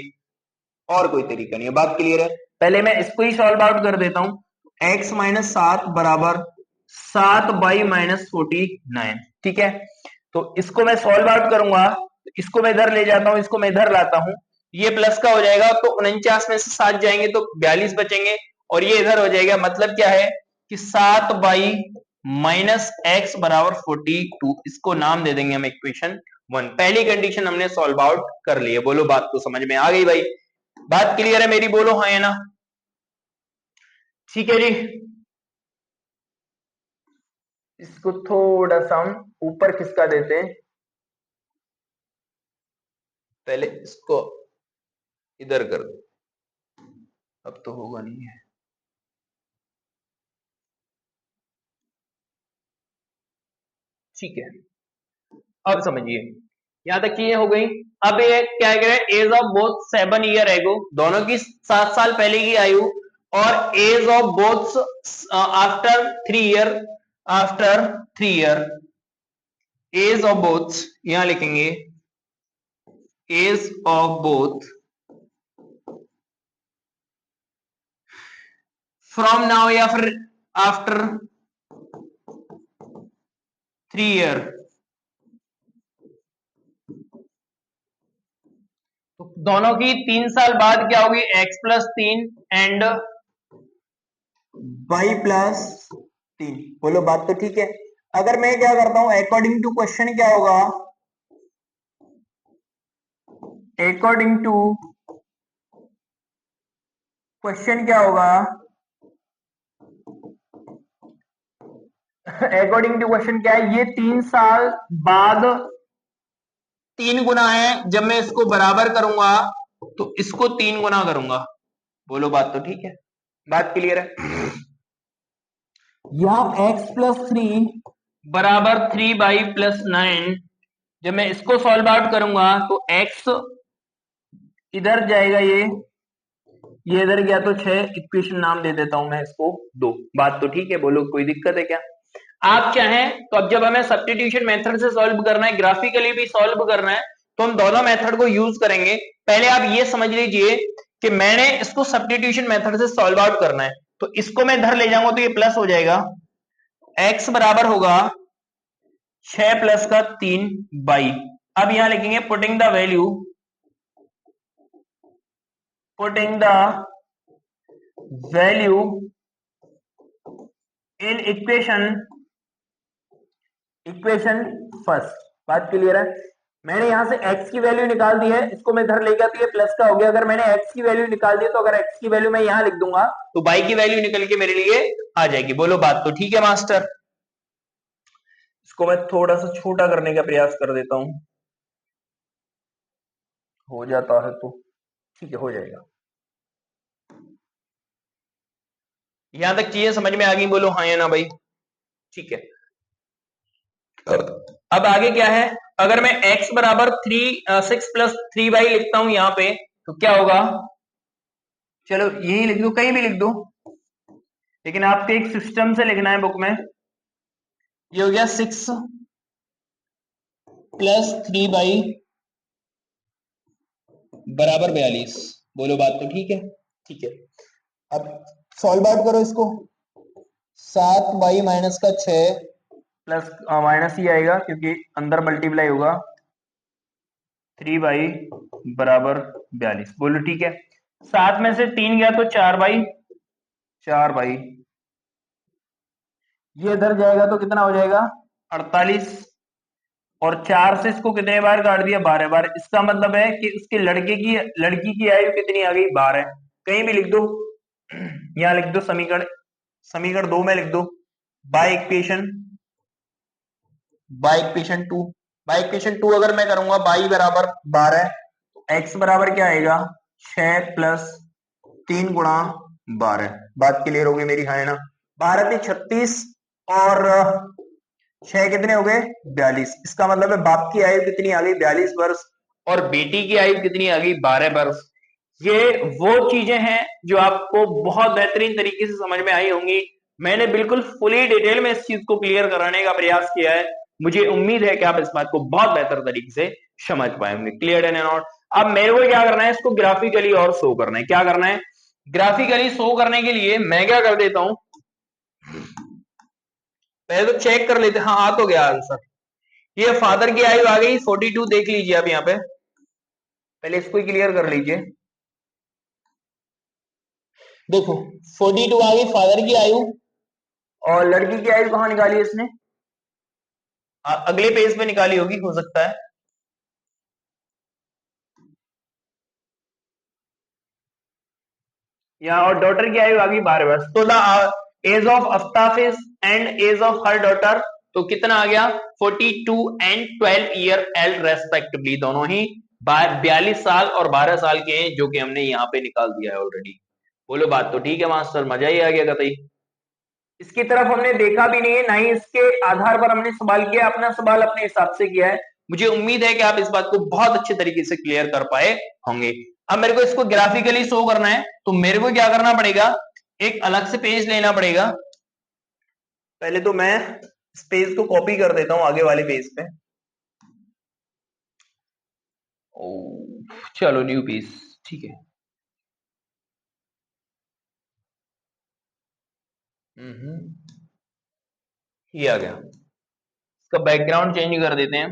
और कोई तरीका नहीं है। बात क्लियर है? पहले मैं इसको ही सॉल्व आउट कर देता हूं। x माइनस 7 बराबर 7 y माइनस 49। ठीक है, तो इसको मैं सॉल्व आउट करूंगा, इसको मैं इधर ले जाता हूं, इसको मैं इधर लाता हूं, ये प्लस का हो जाएगा तो 49 में से 7 जाएंगे तो 42 बचेंगे और ये इधर हो जाएगा। मतलब क्या है कि 7y माइनस एक्स बराबर 42। इसको नाम दे देंगे हम इक्वेशन 1। पहली कंडीशन हमने सॉल्व आउट कर ली है। बोलो बात तो समझ में आ गई भाई? बात क्लियर है मेरी? बोलो हाँ या ना। ठीक है जी, इसको थोड़ा सा हम ऊपर खिसका देते हैं। पहले इसको इधर कर दो, अब तो होगा नहीं है। ठीक है, अब समझिए, यहां तक चीजें हो गई। अब ये क्या कह रहे हैं, एज ऑफ बोथ 7 ईयर एगो, दोनों की 7 साल पहले की आयु, और age of both after 3 year, after 3 year, age of both, यहां लिखेंगे age of both from now या फिर आफ्टर 3 ईयर। तो दोनों की 3 साल बाद क्या होगी, x plus 3 and y plus 3। बोलो बात तो ठीक है? अगर मैं क्या करता हूं, अकॉर्डिंग टू क्वेश्चन क्या होगा, अकॉर्डिंग टू क्वेश्चन क्या होगा, अकॉर्डिंग टू क्वेश्चन क्या है, ये 3 साल बाद 3 गुना है। जब मैं इसको बराबर करूंगा तो इसको 3 गुना करूंगा। बोलो बात तो ठीक है? बात क्लियर है? यहां x प्लस 3 बराबर 3y प्लस 9, जब मैं इसको सॉल्व आउट करूंगा तो x इधर जाएगा, ये इधर गया तो 6, इक्वेशन नाम दे देता हूं मैं इसको 2। बात तो ठीक है? बोलो कोई दिक्कत है क्या? आप चाहें तो अब जब हमें सब्स्टिट्यूशन मेथड से सॉल्व करना है, ग्राफिकली भी सॉल्व करना है, तो हम दोनों मेथड को यूज करेंगे। पहले आप ये समझ लीजिए कि मैंने इसको सब्स्टिट्यूशन मेथड से सॉल्व आउट करना है, तो इसको मैं इधर ले जाऊंगा तो ये प्लस हो जाएगा, x बराबर होगा 6 प्लस का 3 बाई। अब यहां लिखेंगे putting the value, putting the value in equation first. बात क्लियर है? मैंने यहां से x की वैल्यू निकाल दी है, इसको मैं इधर ले गया तो ये प्लस का हो गया। अगर मैंने x की वैल्यू निकाल दी है तो अगर x की वैल्यू मैं यहां लिख दूंगा तो y की वैल्यू निकल के मेरे लिए आ जाएगी। बोलो बात तो ठीक है मास्टर? इसको मैं थोड़ा सा छोटा करने का प्रयास कर देता हूं, हो जाता है तो ठीक है, हो जाएगा। यहां तक चीजें समझ में आ गई? बोलो हाँ या ना भाई? ठीक है, अब आगे क्या है, अगर मैं x बराबर 6 प्लस 3y लिखता हूं यहां पे तो क्या होगा, चलो यही लिख दो, कहीं भी लिख दो, लेकिन आपको एक सिस्टम से लिखना है बुक में। ये हो गया 6 प्लस 3y बराबर 42। बोलो बात तो ठीक है? ठीक है, अब सॉल्व आउट करो इसको। 7y माइनस का 6 प्लस माइनस ही आएगा क्योंकि अंदर मल्टीप्लाई होगा, 3y बराबर 42। बोलो ठीक है? 7 में से 3 गया तो 4y, 4y ये इधर जाएगा तो कितना हो जाएगा, 48, और 4 से इसको कितने बार काट दिया, 12 बार। इसका मतलब है कि उसके लड़की की आयु कितनी आ गई, 12। कहीं भी लिख दो, यहां लिख दो समीकरण, समीकरण 2 में लिख दो, बाय इक्वेशन 2, बाय इक्वेशन 2 अगर मैं करूंगा y बराबर 12, तो x बराबर क्या आएगा, 6 प्लस 3 गुणा 12, बात क्लियर होगी मेरी, हाँ है ना। 12 × 36 और 6 कितने हो गए 42। इसका मतलब है बाप की आयु कितनी आ गई 42 वर्ष और बेटी की आयु कितनी आ गई 12 वर्ष। ये वो चीजें हैं जो आपको बहुत बेहतरीन तरीके से समझ में आई होंगी। मैंने बिल्कुल फुली डिटेल में इस चीज को क्लियर कराने का प्रयास किया है। मुझे उम्मीद है कि आप इस बात को बहुत बेहतर तरीके से समझ पाएंगे। क्लियर है नॉट? अब मेरे को क्या करना है, इसको ग्राफिकली और शो करना है। क्या करना है? ग्राफिकली शो करने के लिए मैं क्या कर देता हूं, पहले तो चेक कर लेते हैं। हाँ, आ तो गया आंसर। ये फादर की आयु आ गई 42, देख लीजिए आप यहाँ पे, पहले इसको ही क्लियर कर लीजिए। देखो 42 आ गई फादर की आयु, और लड़की की आयु कहां निकाली इसने? अगले पेज पे निकाली होगी, हो सकता है। यहाँ और डॉटर की आयु आ गई 12 वर्ष। तो the age of Aftab and age of her daughter, तो कितना आ गया 42 एंड 12 ईयर एल्ड रेस्पेक्टिवली, दोनों ही 42 साल और 12 साल के हैं, जो कि हमने यहाँ पे निकाल दिया है ऑलरेडी। बोलो बात तो ठीक है मास्टर, मजा ही आ गया कतई। इसकी तरफ हमने देखा भी नहीं है, ना ही इसके आधार पर हमने सवाल किया, अपना सवाल अपने हिसाब से किया है। मुझे उम्मीद है कि आप इस बात को बहुत अच्छे तरीके से क्लियर कर पाए होंगे। अब मेरे को इसको ग्राफिकली शो करना है, तो मेरे को क्या करना पड़ेगा, एक अलग से पेज लेना पड़ेगा। पहले तो मैं इस पेज को कॉपी कर देता हूं आगे वाले पेज पे। चलो न्यू पेज, ठीक है। ये आ गया। इसका बैकग्राउंड चेंज कर देते हैं,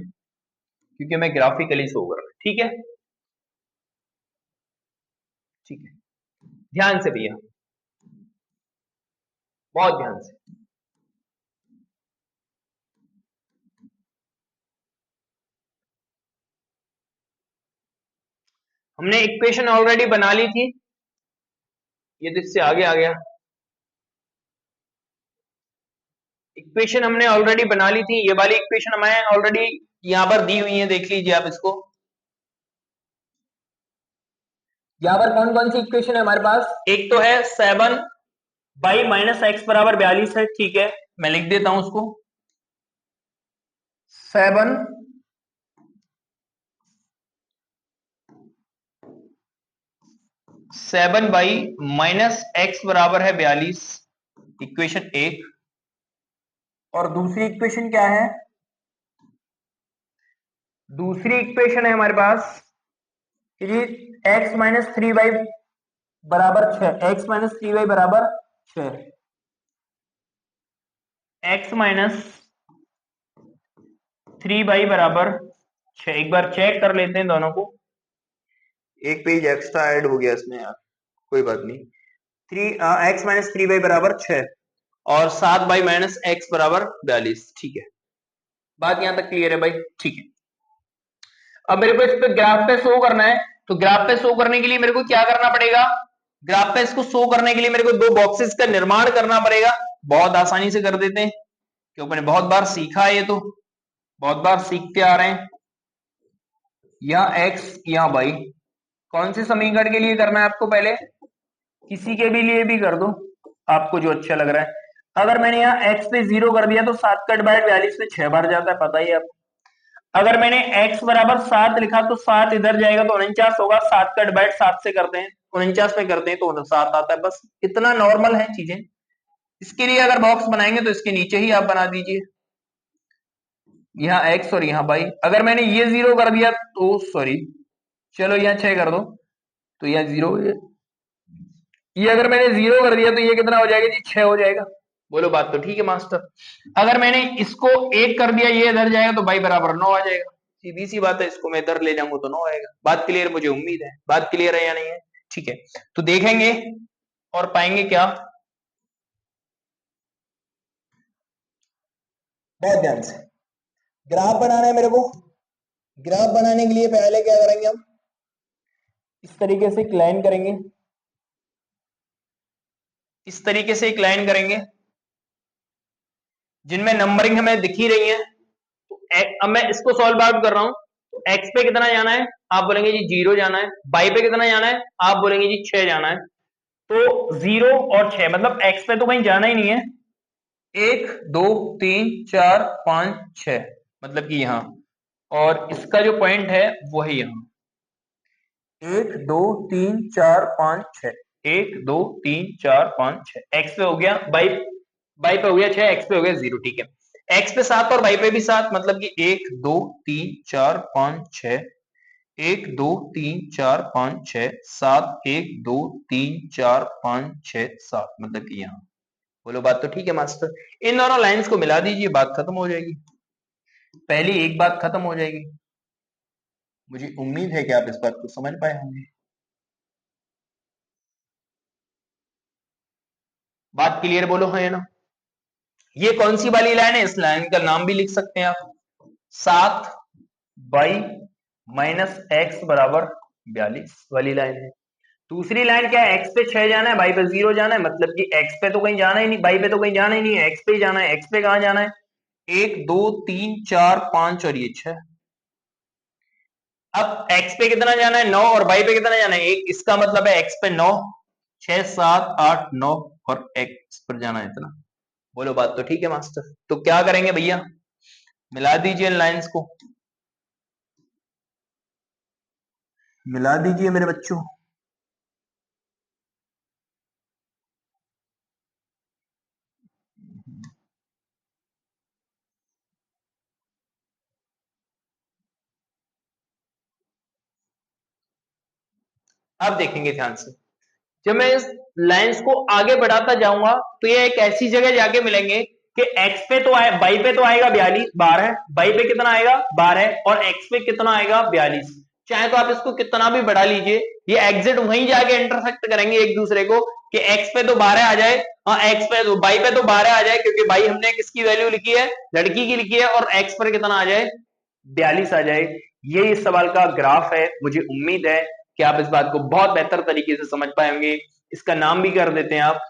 क्योंकि मैं ग्राफिकली शो कर रहा हूं। ठीक है, ठीक है, ध्यान से भैया, बहुत ध्यान से। हमने इक्वेशन ऑलरेडी बना ली थी, ये तो इससे आगे आ गया। इक्वेशन हमने ऑलरेडी बना ली थी, ये वाली इक्वेशन हमें ऑलरेडी यहां पर दी हुई है, देख लीजिए आप इसको। यहां पर कौन कौन सी इक्वेशन है हमारे पास? एक तो है 7 बाई माइनस एक्स बराबर 42 है, ठीक है, मैं लिख देता हूं उसको। 7 बाई माइनस एक्स बराबर है 42, इक्वेशन 1। और दूसरी इक्वेशन क्या है? दूसरी इक्वेशन है हमारे पास जी x माइनस 3y बराबर 6, x माइनस 3y बराबर 6, x माइनस 3y बराबर 6। एक बार चेक कर लेते हैं दोनों को, एक पेज एक्स्ट्रा ऐड हो गया इसमें यार, कोई बात नहीं। x माइनस 3y बराबर 6 और 7 बाई माइनस एक्स बराबर 42, ठीक है। बात यहां तक क्लियर है भाई? ठीक है। अब मेरे को इस पे ग्राफ पे शो करना है, तो ग्राफ पे शो करने के लिए मेरे को क्या करना पड़ेगा? ग्राफ पे इसको शो करने के लिए मेरे को दो बॉक्सेस का निर्माण करना पड़ेगा। बहुत आसानी से कर देते हैं, क्योंकि मैंने बहुत बार सीखा है, ये तो बहुत बार सीखते आ रहे हैं। यहाँ x यहाँ y, कौन से समीकरण के लिए करना है आपको? पहले किसी के भी लिए भी कर दो, आपको जो अच्छा लग रहा है। अगर मैंने यहाँ x पे 0 कर दिया तो 7 कट बाय 42 में 6 बार जाता है, पता ही है आपको। अगर मैंने x बराबर 7 लिखा तो 7 इधर जाएगा तो 49 होगा, 7 कट बाय 7 से करते हैं, 49 पे करते हैं तो 7 आता है। बस इतना नॉर्मल है चीजें। इसके लिए अगर बॉक्स बनाएंगे तो इसके नीचे ही आप बना दीजिए, यहाँ x और यहाँ y। अगर मैंने ये 0 कर दिया तो सॉरी, चलो यहाँ 6 कर दो तो यहाँ 0, ये अगर मैंने 0 कर दिया तो ये कितना हो जाएगा जी? 6 हो जाएगा। बोलो बात तो ठीक है मास्टर। अगर मैंने इसको 1 कर दिया, ये इधर जाएगा तो y बराबर 9 आ जाएगा। सीधी सी बात है, इसको मैं इधर ले जाऊंगा तो 9 आएगा। बात क्लियर? मुझे उम्मीद है बात क्लियर है या नहीं है? ठीक है, तो देखेंगे और पाएंगे क्या। बहुत ध्यान से ग्राफ बनाना है मेरे को। ग्राफ बनाने के लिए पहले क्या करेंगे हम, इस तरीके से एक लाइन करेंगे, इस तरीके से एक लाइन करेंगे जिनमें नंबरिंग हमें दिख ही रही है। तो अब मैं इसको सॉल्व आउट कर रहा हूं, तो x पे कितना जाना है? आप बोलेंगे जी 0 जाना है। y पे कितना जाना है? आप बोलेंगे जी 6 जाना है। तो 0 और 6 मतलब x पे तो कहीं जाना ही नहीं है, 1 2 3 4 5 6 मतलब कि यहां, और इसका जो पॉइंट है वो है यहां, 1 2 3 4 5 6, 1 2 3 4 5 6, x पे हो गया, बाई पे हो गया 6, x पे हो गया 0, ठीक है। x पे 7 और बाई पे भी 7 मतलब कि 1 2 3 4 5 6, 1 2 3 4 5 6 7, 1 2 3 4 5 6 7 मतलब कि यहाँ। बोलो बात तो ठीक है मास्टर। इन दोनों लाइंस को मिला दीजिए, बात खत्म हो जाएगी, पहली एक बात खत्म हो जाएगी। मुझे उम्मीद है कि आप इस बात को समझ पाए होंगे। बात क्लियर बोलो है ना। ये कौन सी वाली लाइन है, इस लाइन का नाम भी लिख सकते हैं आप, 7 बाई माइनस एक्स बराबर 42 वाली लाइन है। दूसरी लाइन क्या है, x पे 6 जाना है, बाई पे 0 जाना है, मतलब कि x पे तो कहीं जाना ही नहीं, बाई पे तो कहीं जाना ही नहीं है, x पे ही जाना है। x पे कहां जाना है, 1 2 3 4 5 और ये 6। अब x पे कितना जाना है 9 और बाई पे कितना जाना है 1, इसका मतलब है x पे 9, 6 7 8 9 और x पर जाना है इतना। बोलो बात तो ठीक है मास्टर। तो क्या करेंगे भैया, मिला दीजिए इन लाइंस को, मिला दीजिए मेरे बच्चों। अब देखेंगे ध्यान से, जब मैं इस लाइंस को आगे बढ़ाता जाऊंगा तो ये एक ऐसी जगह जाके मिलेंगे कि x पे तो आए, बाई पे तो आएगा 42 12, बाई पे कितना आएगा 12 और x पे कितना आएगा 42। चाहे तो आप इसको कितना भी बढ़ा लीजिए, ये एग्जिट वहीं जाके इंटरसेक्ट करेंगे एक दूसरे को, कि x पे तो 12 आ जाए, हाँ x पे तो बाई पे तो 12 आ जाए, क्योंकि बाई हमने किसकी वैल्यू लिखी है, लड़की की लिखी है, और x पर कितना आ जाए 42 आ जाए। ये इस सवाल का ग्राफ है। मुझे उम्मीद है कि आप इस बात को बहुत बेहतर तरीके से समझ पाएंगे। इसका नाम भी कर देते हैं आप,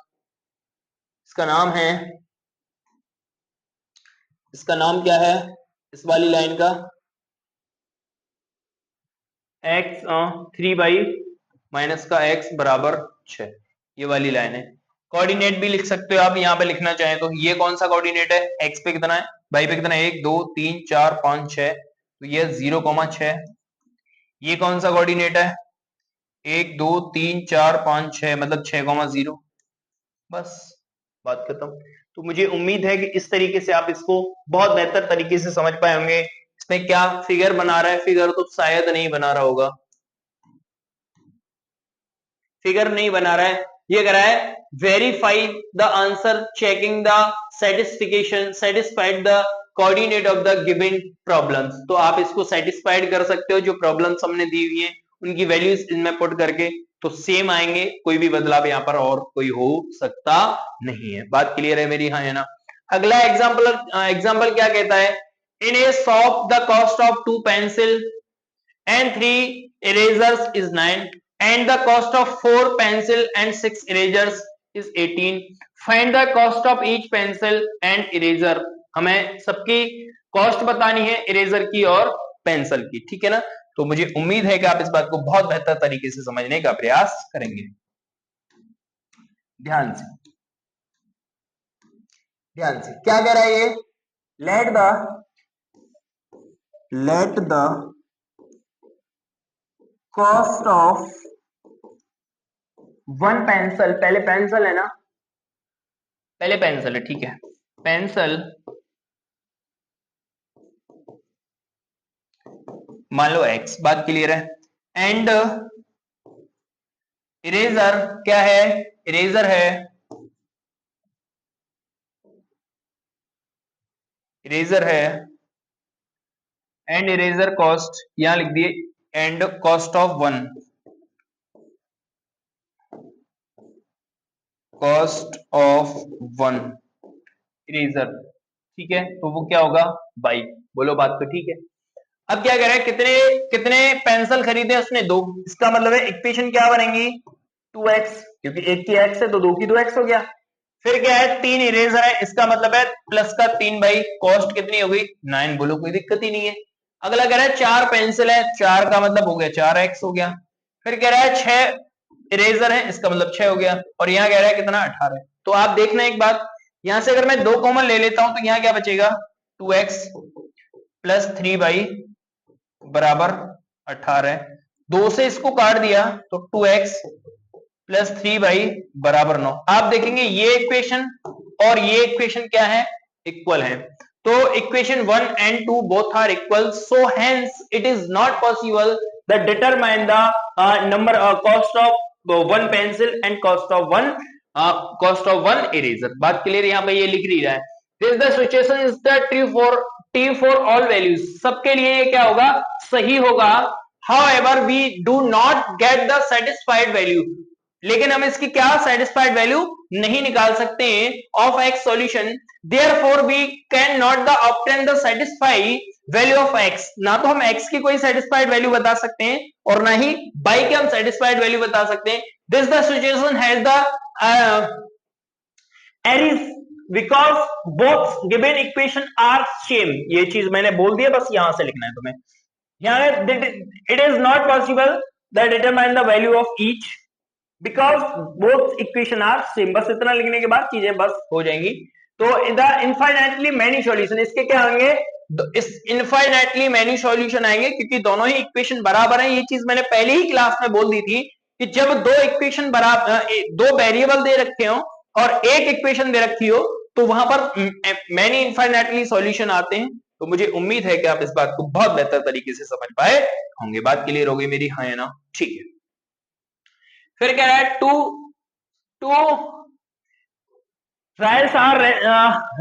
इसका नाम है, इसका नाम क्या है इस वाली लाइन का, x 3 बाई माइनस का x बराबर 6, ये वाली लाइन है। कोऑर्डिनेट भी लिख सकते हो आप, यहाँ पे लिखना चाहें तो ये कौन सा कोऑर्डिनेट है, x पे कितना है, बाई पे कितना है 1 2 3 4 5 6, तो ये 0,6। ये कौन सा कोऑर्डिनेट है, 1 2 3 4 5 6 मतलब 6,0, बस बात खत्म। तो मुझे उम्मीद है कि इस तरीके से आप इसको बहुत बेहतर तरीके से समझ पाए होंगे। इसमें क्या फिगर बना रहा है, फिगर तो शायद नहीं बना रहा होगा, फिगर नहीं बना रहा है, ये कह रहा है verify the answer checking the satisfaction satisfied the coordinate of the given problems. तो आप इसको सेटिस्फाइड कर सकते हो, जो प्रॉब्लम्स हमने दी हुई है उनकी वैल्यूज इनमें पुट करके, तो सेम आएंगे, कोई भी बदलाव यहाँ पर और कोई हो सकता नहीं है। बात क्लियर है मेरी, हाँ है ना। अगला एग्जाम्पल क्या कहता है, in a shop the cost of 2 pencil and 3 erasers is 9 and the cost of 4 pencil and 6 erasers is 18. Find the cost of each pencil and eraser. हमें सबकी कॉस्ट बतानी है, इरेजर की और पेंसिल की, ठीक है ना। तो मुझे उम्मीद है कि आप इस बात को बहुत बेहतर तरीके से समझने का प्रयास करेंगे। ध्यान से, ध्यान से क्या कह रहा है ये, let the cost of one pencil, पहले पेंसिल है ना, पहले पेंसिल है, ठीक है, पेंसिल मान लो x, बात क्लियर है। एंड इरेजर क्या है, इरेजर है, इरेजर है, एंड इरेजर कॉस्ट यहां लिख दिए, and cost of one, cost of one eraser, ठीक है, तो वो क्या होगा बाई। बोलो बात तो ठीक है। अब क्या कह रहा है, कितने कितने पेंसिल खरीदे उसने, 2, इसका मतलब है इक्वेशन क्या बनेगी 2x, क्योंकि एक की x है तो 2 की 2x हो गया। फिर क्या है, 3 इरेजर है, इसका मतलब है प्लस का 3 बाई कॉस्ट कितनी हो गई 9, बोलो कोई दिक्कत ही नहीं है। अगला कह रहा है 4 पेंसिल है, 4 का मतलब हो गया 4x हो गया। फिर कह रहा है 6 इरेजर है, इसका मतलब 6 हो गया, और यहाँ कह रहा है कितना 18। तो आप देखना एक बात, यहां से अगर मैं 2 कॉमन ले लेता हूं तो यहाँ क्या बचेगा 2x प्लस 3y बराबर 18। 2 से इसको काट दिया तो 2x प्लस 3y बराबर 9। आप देखेंगे ये इक्वेशन और ये इक्वेशन क्या है, इक्वल है। तो equation 1 and 2 both are equal, so hence it is not possible that determine the number cost of one pencil and cost of one eraser। बात क्लियर, यहाँ पे ये लिख रहा है this the situation is the t for all values, सबके लिए ये क्या होगा, सही होगा। however we do not get the satisfied value, लेकिन हम इसकी क्या सेटिस्फाइड वैल्यू नहीं निकाल सकते हैं of x solution, therefore we can not the obtain the satisfied value of x. ना तो हम एक्स की कोई सेटिस्फाइड वैल्यू बता सकते हैं और ना ही बाई के हम सेटिस्फाइड वैल्यू बता सकते हैं। This the situation has the arise because both given equation are same. ये चीज मैंने बोल दिया, बस यहां से लिखना है तुम्हें। यहाँ it is not possible that determine the value of each because both equation are same. बस इतना लिखने के बाद चीजें बस हो जाएंगी। तो द इनफाइनाइटली मेनी सॉल्यूशन, इसके क्या होंगे, इस इनफाइनाइटली मेनी सॉल्यूशन आएंगे क्योंकि दोनों ही इक्वेशन बराबर हैं। ये चीज मैंने पहले ही क्लास में बोल दी थी कि जब दो इक्वेशन बराबर, दो वेरिएबल दे रखे हो और एक इक्वेशन दे रखी हो तो वहां पर मेनी इनफाइनाइटली सॉल्यूशन आते हैं। तो मुझे उम्मीद है कि आप इस बात को बहुत बेहतर तरीके से समझ पाए होंगे। बात क्लियर हो गई मेरी, हाँ या ना? ठीक है। फिर कह रहा है two trials are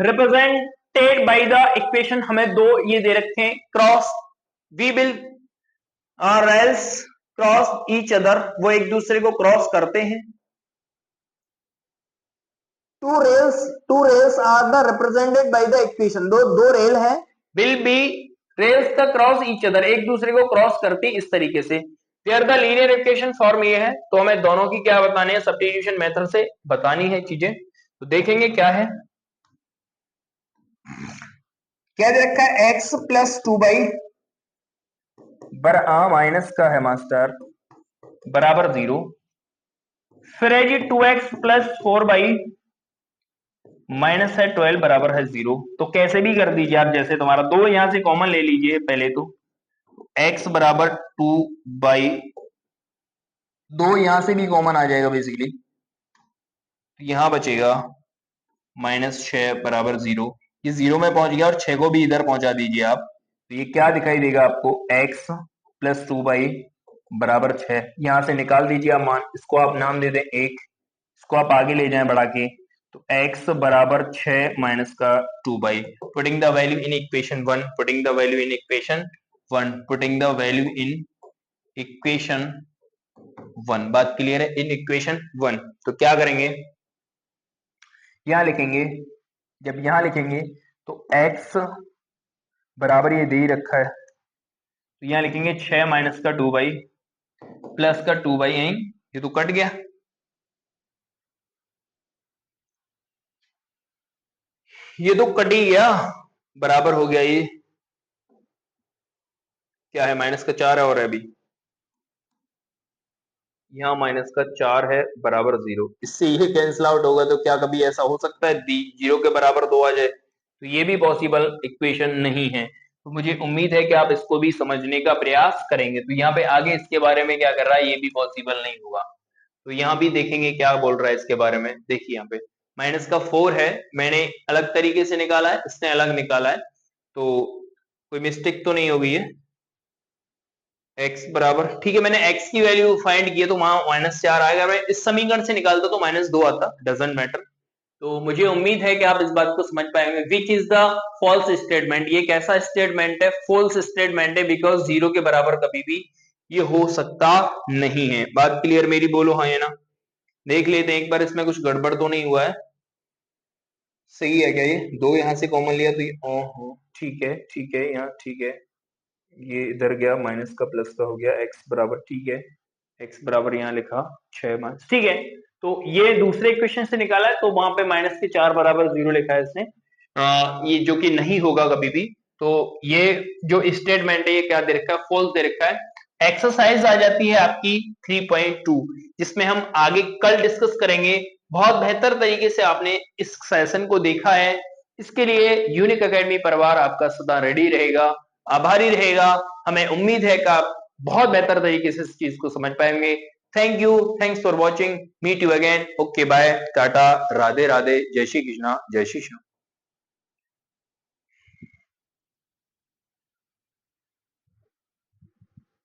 represented by the equation. हमें दो ये दे रखे हैं cross, we will rails cross each other, वो एक दूसरे को क्रॉस करते हैं। Two rails are the represented by the equation, दो रेल है, will be rails the cross each other, एक दूसरे को क्रॉस करती इस तरीके से। There the linear equation form ये है, तो हमें दोनों की क्या बतानी है, सब्स्टिट्यूशन मेथड से बतानी है चीजें। तो देखेंगे क्या है, क्या दे रखा है, x प्लस 2y माइनस का है मास्टर बराबर 0। फिर है जी 2x प्लस 4y माइनस है 12 बराबर है 0। तो कैसे भी कर दीजिए आप, जैसे तुम्हारा दो यहां से कॉमन ले लीजिए पहले, तो x बराबर 2y, दो यहां से भी कॉमन आ जाएगा बेसिकली, तो यहां बचेगा माइनस 6 बराबर 0। ये 0 में पहुंच गया और 6 को भी इधर पहुंचा दीजिए आप, तो ये क्या दिखाई देगा आपको, x प्लस 2y बराबर 6। यहां से निकाल दीजिए आप मान, इसको आप नाम दे दें 1, इसको आप आगे ले जाएं बढ़ा के, तो x बराबर 6 माइनस का 2y। Putting the value in equation 1, putting the value in equation 1, putting the value in equation 1। बात क्लियर है, इन इक्वेशन 1। तो क्या करेंगे, यहां लिखेंगे, जब यहां लिखेंगे तो x बराबर ये दे ही रखा है, तो यहां लिखेंगे 6 माइनस का 2y प्लस का 2y, यहीं ये तो कट गया, ये तो कट ही गया, बराबर हो गया। ये क्या है, माइनस का 4 है और अभी यहाँ माइनस का 4 है बराबर 0। इससे ये कैंसिल आउट होगा, तो क्या कभी ऐसा हो सकता है 0 के बराबर 2 आ जाए? तो ये भी पॉसिबल इक्वेशन नहीं है। तो मुझे उम्मीद है कि आप इसको भी समझने का प्रयास करेंगे। तो यहाँ पे आगे इसके बारे में क्या कर रहा है, ये भी पॉसिबल नहीं होगा। तो यहाँ भी देखेंगे क्या बोल रहा है इसके बारे में। देखिए यहाँ पे माइनस का 4 है, मैंने अलग तरीके से निकाला है, इसने अलग निकाला है, तो कोई मिस्टेक तो नहीं हो गई है। x बराबर, ठीक है, मैंने x की वैल्यू फाइंड की है तो वहां माइनस 4 आएगा। मैं इस समीकरण से निकालता तो माइनस 2 आता, डजंट मैटर। तो मुझे उम्मीद है कि आप इस बात को समझ पाएंगे। Which is the false statement, ये कैसा स्टेटमेंट है, फॉल्स स्टेटमेंट है, बिकॉज 0 के बराबर कभी भी ये हो सकता नहीं है। बात क्लियर मेरी, बोलो हाँ या ना? देख लेते हैं एक बार, इसमें कुछ गड़बड़ तो नहीं हुआ है, सही है क्या? ये दो यहां से कॉमन लिया तो ये ठीक है, ठीक है, यहाँ ठीक है, ये इधर गया माइनस का प्लस का हो गया, x बराबर, ठीक है, x बराबर यहाँ लिखा 6 माइनस, ठीक है। तो ये दूसरे इक्वेशन से निकाला है, तो वहां पे माइनस के 4 बराबर 0 लिखा है इसने, ये जो कि नहीं होगा कभी भी। तो ये जो स्टेटमेंट है ये क्या दे रखा है, फॉल्स दे रखा है। एक्सरसाइज आ जाती है आपकी 3.2, जिसमें हम आगे कल डिस्कस करेंगे। बहुत बेहतर तरीके से आपने इस सेशन को देखा है, इसके लिए यूनिक एकेडमी परिवार आपका सदा रेडी रहेगा, आभारी रहेगा। हमें उम्मीद है कि आप बहुत बेहतर तरीके से इस चीज को समझ पाएंगे। Thank you, thanks for watching, meet you again, okay bye, टाटा, राधे राधे, जय श्री कृष्णा, जय श्री श्याम।